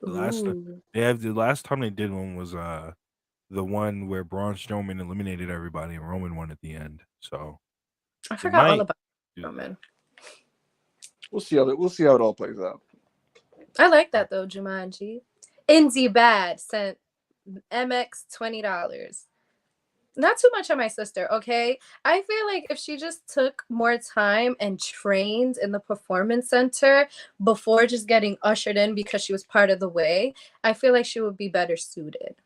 The last time they did one was the one where Braun Strowman eliminated everybody and Roman won at the end. So I forgot all about Roman. We'll see how it all plays out. I like that though, Jumanji. Indie Bad sent MX $20. Not too much on my sister, okay? I feel like if she just took more time and trained in the performance center before just getting ushered in because she was part of the way, I feel like she would be better suited.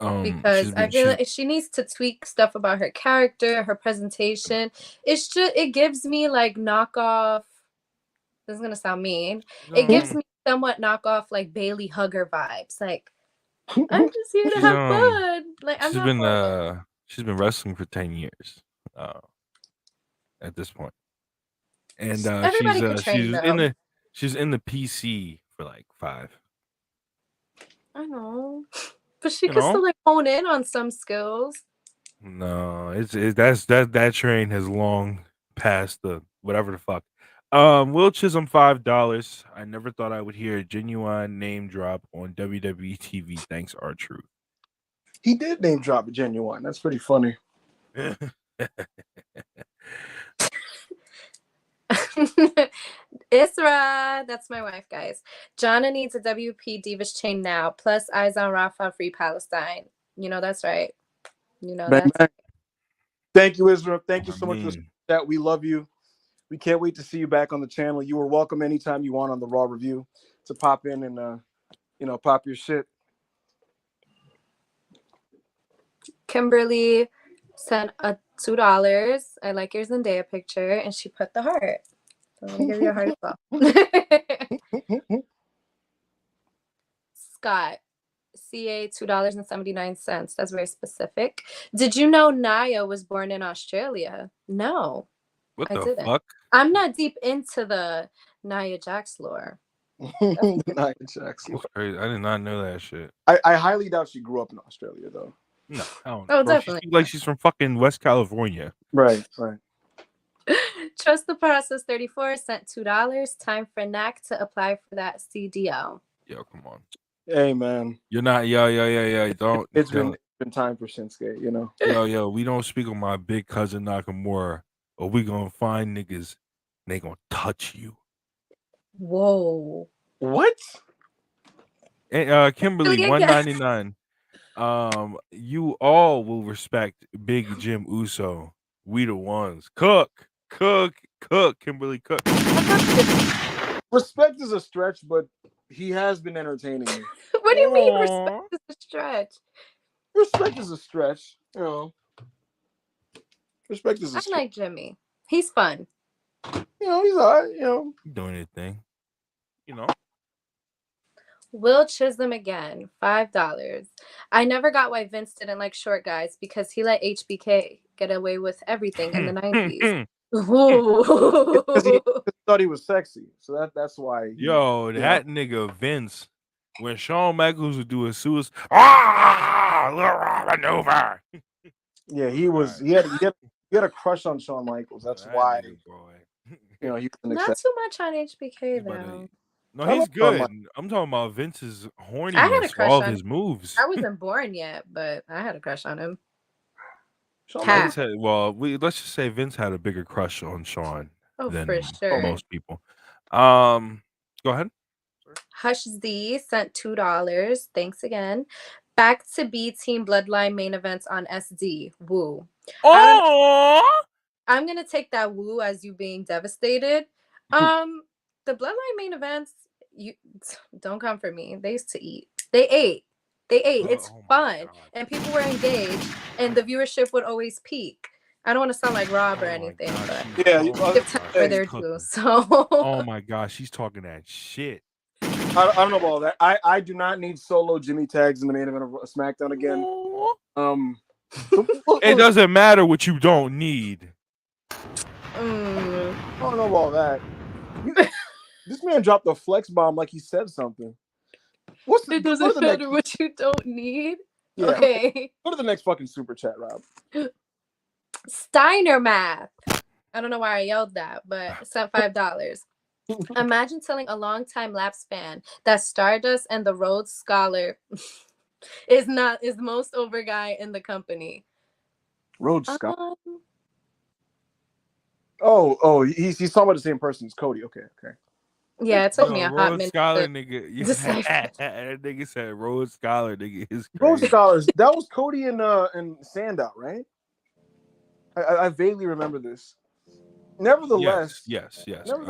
Because I feel like she needs to tweak stuff about her character, her presentation. It gives me like knockoff. This is gonna sound mean. It gives me somewhat knockoff like Bailey Hugger vibes. Like I'm just here to have fun. Like she's been wrestling for 10 years at this point, and she's in the PC for like 5. I know. But she can still like hone in on some skills. No, that train has long passed the whatever the fuck. Will Chisholm $5. I never thought I would hear a genuine name drop on WWE TV. Thanks, R-Truth. He did name drop a genuine. That's pretty funny. Isra, that's my wife, guys. Jonna needs a WP Divas chain now. Plus, eyes on Rafa, free Palestine. You know that's right. You know that's right. Thank you, Isra. Thank you so much for that. We love you. We can't wait to see you back on the channel. You are welcome anytime you want on the Raw Review to pop in and pop your shit. Kimberly sent $2. I like your Zendaya picture, and she put the heart. So I'm gonna give you a heart as well. Scott, CA $2.79. That's very specific. Did you know Nia was born in Australia? No. What the fuck? I'm not deep into the Nia Jax lore. Nia Jax lore. Crazy. I did not know that shit. I highly doubt she grew up in Australia though. No, I don't know. Definitely. She seems like she's from fucking West California. Right. Trust the Process 34 sent $2. Time for Knack to apply for that CDL. Yo, come on. Hey, man. You're not. Yo. Don't. It's been time for Shinsuke, you know. Yo. We don't speak on my big cousin Nakamura, or we gonna find niggas. And they gonna touch you. Whoa. What? And, Kimberly, $1.99. You all will respect Big Jim Uso. We the ones. Cook. Kimberly, cook. Respect is a stretch, but he has been entertaining me. What do you mean respect is a stretch? Respect is a stretch, you know. Respect is a stretch. I like Jimmy. He's fun. You know, he's all right, you know. Doing his thing. You know. Will Chisholm again, $5. I never got why Vince didn't like short guys because he let HBK get away with everything in the 90s. Because he thought he was sexy, so that's why. That nigga Vince, when Shawn Michaels would do a suicide, run over. Yeah, he was. He had a crush on Shawn Michaels. That's why. You know, he not too much on HBK though. No, he's good. I'm talking about Vince's horniness. I had a crush all on his moves. I wasn't born yet, but I had a crush on him. Let's just say Vince had a bigger crush on Shawn than for sure. Most people. Go ahead. Hush Z sent $2. Thanks again. Back to B Team Bloodline main events on SD. Woo. I'm gonna take that woo as you being devastated. The Bloodline main events, you don't come for me. They used to eat. They ate. It's fun, and people were engaged, and the viewership would always peak. I don't want to sound like Rob or anything, but yeah, give time where they're due. So. Oh my gosh, she's talking that shit. I don't know about all that. I do not need solo Jimmy tags in the main event of SmackDown again. It doesn't matter what you don't need. I don't know about that. This man dropped a flex bomb like he said something. It doesn't matter what you don't need. Yeah. Okay. Go to the next fucking super chat, Rob. Steiner math. I don't know why I yelled that, but sent $5. Imagine telling a longtime Laps fan that Stardust and the Rhodes Scholar is the most over guy in the company. Rhodes Scholar. He's talking about the same person as Cody. Okay. Yeah, it took me a hot minute. Scholar, nigga. That nigga said Rhodes Scholar, nigga. Is Rhodes Scholars. That was Cody and Sandow, right? I vaguely remember this. Nevertheless, yes.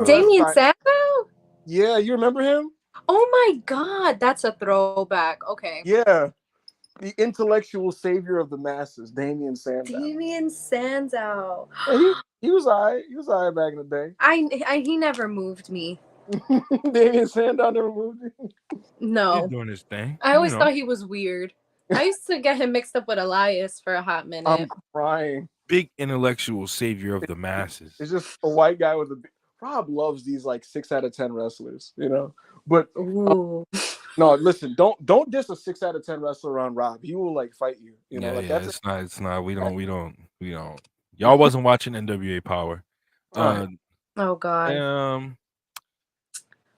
Damien Sandow? Yeah, you remember him? Oh my God, that's a throwback. Okay. Yeah, the intellectual savior of the masses, Damien Sandow. Yeah, he was alright. He was alright back in the day. He never moved me. Damien Sandow never moved you? No. He's doing his thing. I always thought he was weird. I used to get him mixed up with Elias for a hot minute. I'm crying. Big intellectual savior of the masses. It's just a white guy with a. Rob loves these like 6 out of 10 wrestlers, you know. But no, listen, don't diss a 6 out of 10 wrestler on Rob. He will like fight you. You know, it's not. We don't. Y'all wasn't watching NWA Power. Oh God.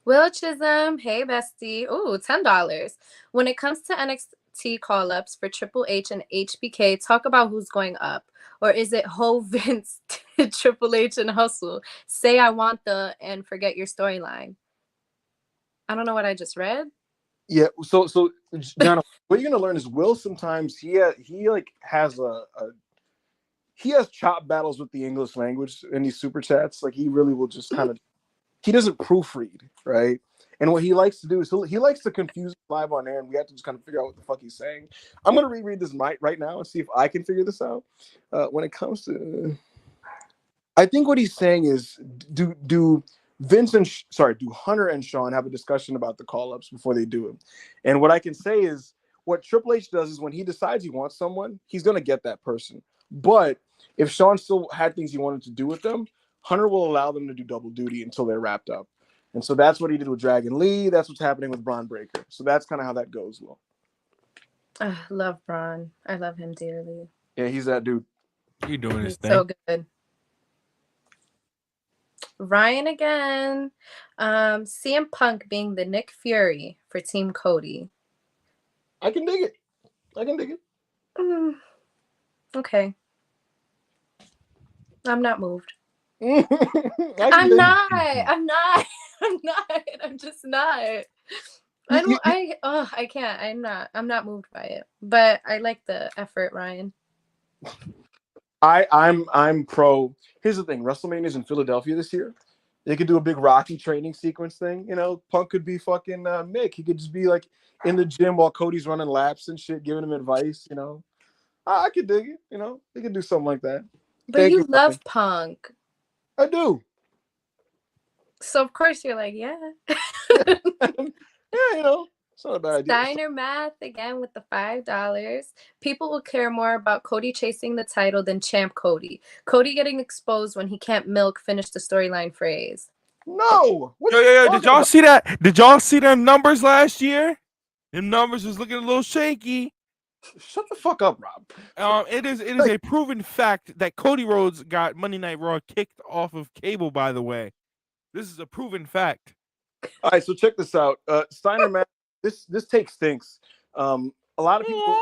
Will Chisholm, hey bestie. Ooh, $10. When it comes to NXT call-ups for Triple H and HBK, talk about who's going up. Or is it Ho Vince, Triple H, and Hustle? Say I want and forget your storyline. I don't know what I just read. Yeah, so John, what you're gonna learn is Will sometimes he has he has chop battles with the English language in these super chats. Like he really will just kind of he doesn't proofread, right? And what he likes to do is he likes to confuse live on air, and we have to just kind of figure out what the fuck he's saying. I'm gonna reread this right now and see if I can figure this out. When it comes to, I think what he's saying is, do Hunter and Shawn have a discussion about the call-ups before they do it? And what I can say is, what Triple H does is when he decides he wants someone, he's gonna get that person. But if Shawn still had things he wanted to do with them, Hunter will allow them to do double duty until they're wrapped up. And so that's what he did with Dragon Lee. That's what's happening with Braun Breaker. So that's kind of how that goes, Will. Love Braun. I love him dearly. Yeah, he's that dude. He's doing his thing. So good. Ryan again. CM Punk being the Nick Fury for Team Cody. I can dig it. Okay. I'm not moved. I'm just not. I can't. I'm not moved by it. But I like the effort, Ryan. I'm pro. Here's the thing: WrestleMania's in Philadelphia this year. They could do a big Rocky training sequence thing. You know, Punk could be fucking Mick. He could just be like in the gym while Cody's running laps and shit, giving him advice. You know, I could dig it. You know, they could do something like that. But you love Punk. I do. So of course you're like, yeah. Yeah, you know, it's not a bad idea. Steiner math again with the $5. People will care more about Cody chasing the title than Champ Cody. Cody getting exposed when he can't finish the storyline phrase. No. Yo, did y'all see that? Did y'all see their numbers last year? Them numbers was looking a little shaky. Shut the fuck up, Rob. It is a proven fact that Cody Rhodes got Monday Night Raw kicked off of cable, by the way. This is a proven fact. All right, so check this out. Steiner math. This take stinks. A lot of people.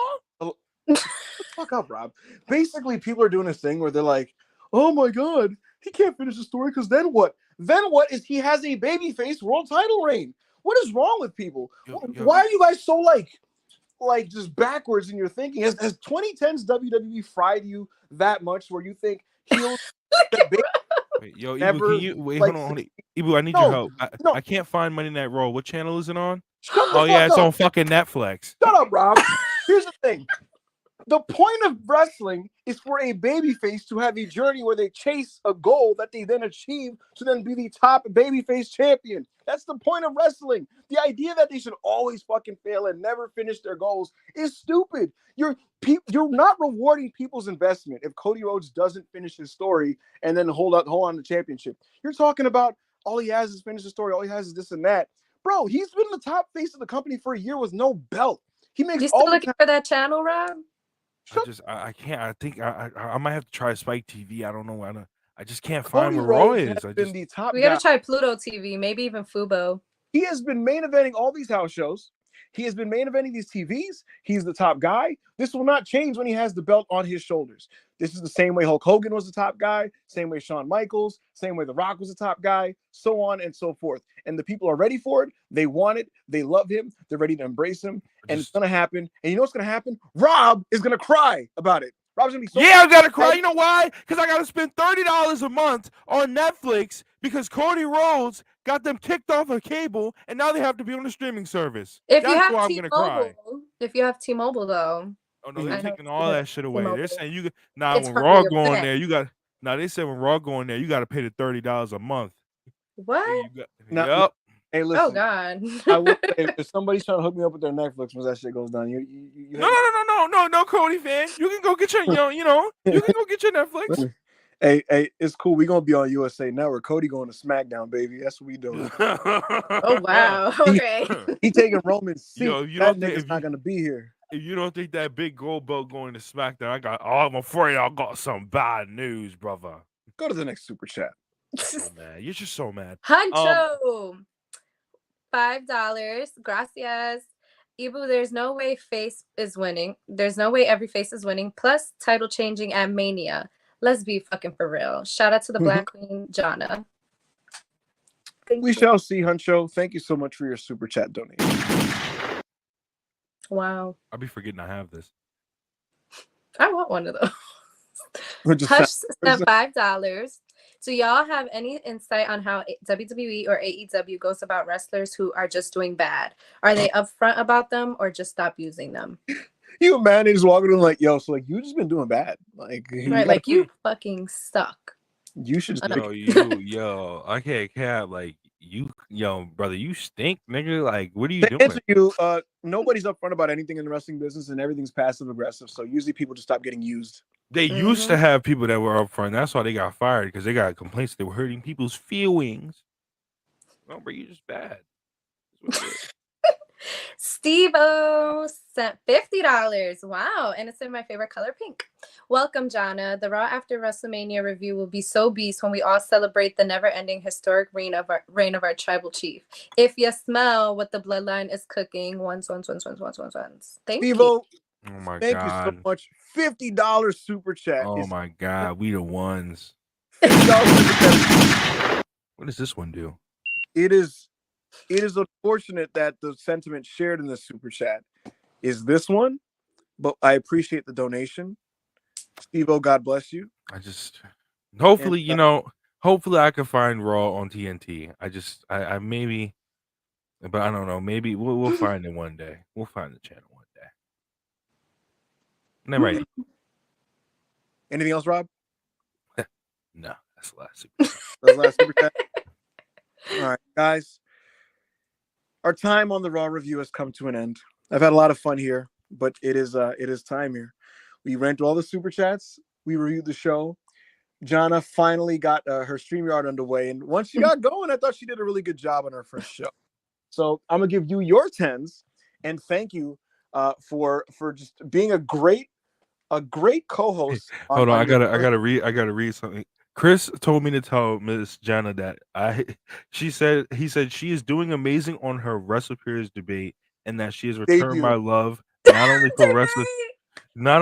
Fuck up, Rob. Basically, people are doing this thing where they're like, "Oh my god, he can't finish the story because then what? Then what is he has a babyface world title reign? What is wrong with people? Why are you guys so like just backwards in your thinking? Has 2010's WWE fried you that much where you think he'll Wait, yo, Ibu, can you wait? Hold on. Ibu, I need your help. I can't find Monday Night Raw. What channel is it on? Oh yeah, it's on fucking Netflix. Shut up, Rob. Here's the thing. The point of wrestling is for a babyface to have a journey where they chase a goal that they then achieve to then be the top babyface champion. That's the point of wrestling. The idea that they should always fucking fail and never finish their goals is stupid. You're not rewarding people's investment if Cody Rhodes doesn't finish his story and then hold on to the championship. You're talking about all he has is finish the story. All he has is this and that. Bro, he's been the top face of the company for a year with no belt. He makes you still looking for that channel, Rob? I can't. I think I might have to try Spike TV. I don't know. I just can't find where Raw is. We gotta try Pluto TV, maybe even Fubo. He has been main eventing all these house shows. He has been main eventing these TVs. He's the top guy. This will not change when he has the belt on his shoulders. This is the same way Hulk Hogan was the top guy, same way Shawn Michaels, same way The Rock was the top guy, so on and so forth. And the people are ready for it. They want it. They love him. They're ready to embrace him. And it's going to happen. And you know what's going to happen? Rob is going to cry about it. Rob's going to be so I got to cry. You know why? Because I got to spend $30 a month on Netflix because Cody Rhodes got them kicked off of cable, and now they have to be on the streaming service. If you have T-Mobile, though. Oh no, they're taking all that shit away. They're saying when Raw go on there, they said when Raw go on there, you got to pay the $30 a month. What? Yep. Hey, listen. Oh God. I will say, if somebody's trying to hook me up with their Netflix once that shit goes down, no, Cody fan, you can go get your, you can go get your Netflix. Hey, it's cool. We gonna be on USA Network. Cody going to SmackDown, baby. That's what we doing. Oh wow. Okay. He taking Roman's seat. That nigga's not gonna be here. If you don't think that big gold belt going to SmackDown, I'm afraid I got some bad news, brother. Go to the next super chat. So mad. You're just so mad. Huncho. $5. Gracias. Ibu, there's no way face is winning. There's no way every face is winning. Plus title changing at Mania. Let's be fucking for real. Shout out to the Black Queen, Jonna. We shall see, Huncho. Thank you so much for your super chat donation. Wow. I'll be forgetting I have this. I want one of those. Hush sent $5. Do y'all have any insight on how WWE or AEW goes about wrestlers who are just doing bad? Are they upfront about them or just stop using them? You man is walking in like, yo, so like you just been doing bad. Like you fucking suck. You should just yo, I can't cap like brother, you stink, nigga. Like, what are you doing? Nobody's upfront about anything in the wrestling business, and everything's passive aggressive. So usually people just stop getting used. They used to have people that were upfront. That's why they got fired because they got complaints they were hurting people's feelings. No, bro, you just bad. Steve-O sent $50. Wow, and it's in my favorite color, pink. Welcome, Jana. The Raw after WrestleMania review will be so beast when we all celebrate the never-ending historic reign of our tribal chief. If you smell what the bloodline is cooking, ones. Thank Steve-O, you. Oh my thank you so god. much. $50 super chat. Oh my god. We the ones. $50 super chat. What does this one do? It is unfortunate that the sentiment shared in the super chat is this one, but I appreciate the donation. Steve-O, God bless you. Hopefully, hopefully I can find Raw on TNT. I maybe, but I don't know. Maybe we'll find it one day. We'll find the channel one day. And then right. Anything else, Rob? No, that's the last super chat. That's the last super chat. All right, guys. Our time on the Raw review has come to an end. I've had a lot of fun here, but it is time here. We ran through all the super chats. We reviewed the show. Jana finally got her StreamYard underway, and once she got going, I thought she did a really good job on her first show. So I'm gonna give you your 10s, and thank you for just being a great co-host. Hold on, I gotta read something. Chris told me to tell Miss Jana that he said she is doing amazing on her WrestlePeers debate, and that she has returned my love not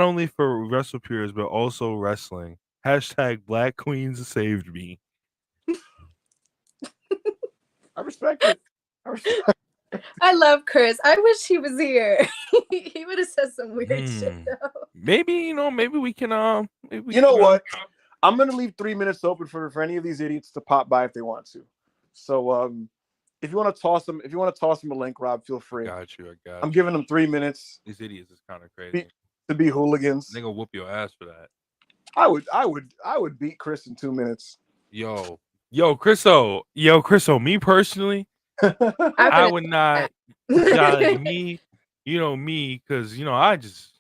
only for WrestlePeers but also wrestling. # Black Queens saved me. I respect it. I love Chris. I wish he was here. He would have said some weird shit though. Maybe we can what? I'm gonna leave 3 minutes open for any of these idiots to pop by if they want to. So if you want to toss them a link, Rob, feel free. Got you. I'm giving them 3 minutes. These idiots is kind of crazy. To be hooligans. They gonna whoop your ass for that. I would beat Chris in 2 minutes. Yo, Chriso. Me personally, I would not. Me, me, because I just.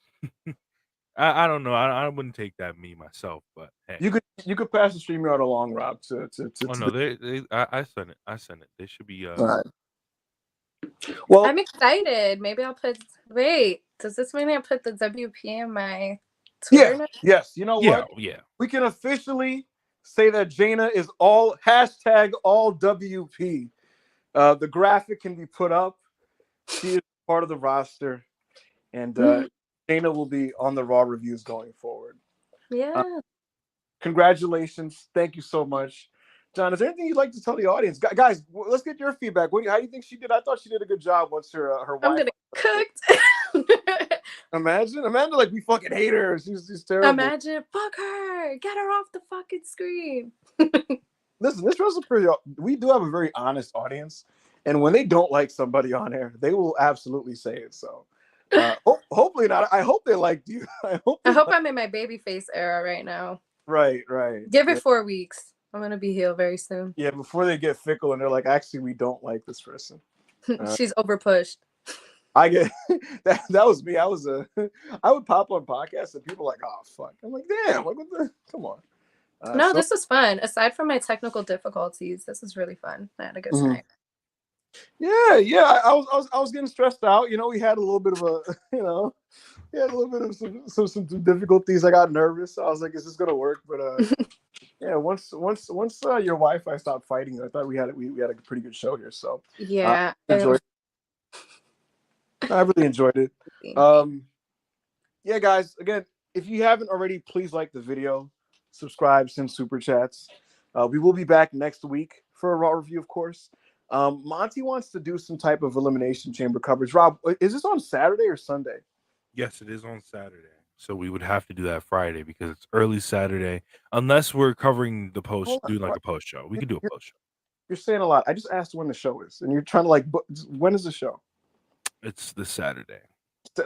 I don't know. I wouldn't take that me myself, but hey. You could pass the StreamYard along, Rob. I sent it. They should be. Right. Well, I'm excited. Maybe I'll put. Wait, does this mean I put the WP in my Twitter? Yeah. Yes. You know what? Yeah. We can officially say that Jana is all WP. The graphic can be put up. She is part of the roster, and Jana will be on the Raw reviews going forward. Yeah. Congratulations. Thank you so much. John, is there anything you'd like to tell the audience? Guys, let's get your feedback. How do you think she did? I thought she did a good job once her wife. I'm gonna cooked. Imagine like we fucking hate her. She's terrible. Imagine, fuck her. Get her off the fucking screen. Listen, this WrestlePeers, we do have a very honest audience, and when they don't like somebody on air, they will absolutely say it. So hopefully not. I hope they liked you. I hope I'm in my babyface era right now. Right. Give it 4 weeks. I'm gonna be healed very soon. Yeah, before they get fickle and they're like, actually, we don't like this person. She's overpushed. I get that was me. I would pop on podcasts and people are like, oh fuck. I'm like, damn, like what the come on. No, this is fun. Aside from my technical difficulties, this is really fun. I had a good time. Yeah. I was getting stressed out. We had a little bit of some difficulties. I got nervous. I was like, is this gonna work? But yeah, once your Wi-Fi stopped fighting, I thought we had a pretty good show here. So yeah, I really enjoyed it. Yeah, guys. Again, if you haven't already, please like the video, subscribe, send super chats. We will be back next week for a Raw review, of course. Monty wants to do some type of Elimination Chamber coverage. Rob, is this on Saturday or Sunday? Yes, it is on Saturday. So we would have to do that Friday because it's early Saturday. Unless we're covering the post, doing like a post show. We could do a post show. You're saying a lot. I just asked when the show is, and you're trying to when is the show? It's this Saturday.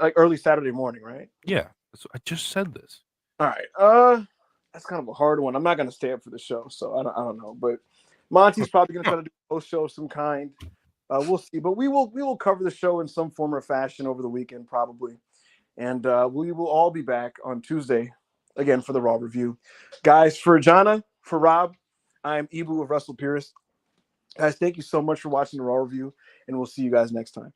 Like early Saturday morning, right? Yeah. I just said this. All right. That's kind of a hard one. I'm not gonna stay up for the show, so I don't know. But Monty's probably gonna try to do a post show of some kind. We'll see. But we will cover the show in some form or fashion over the weekend, probably. And we will all be back on Tuesday again for the Raw review. Guys, for Jana, for Rob, I'm Ibu of WrestlePeers. Guys, thank you so much for watching the Raw review, and we'll see you guys next time.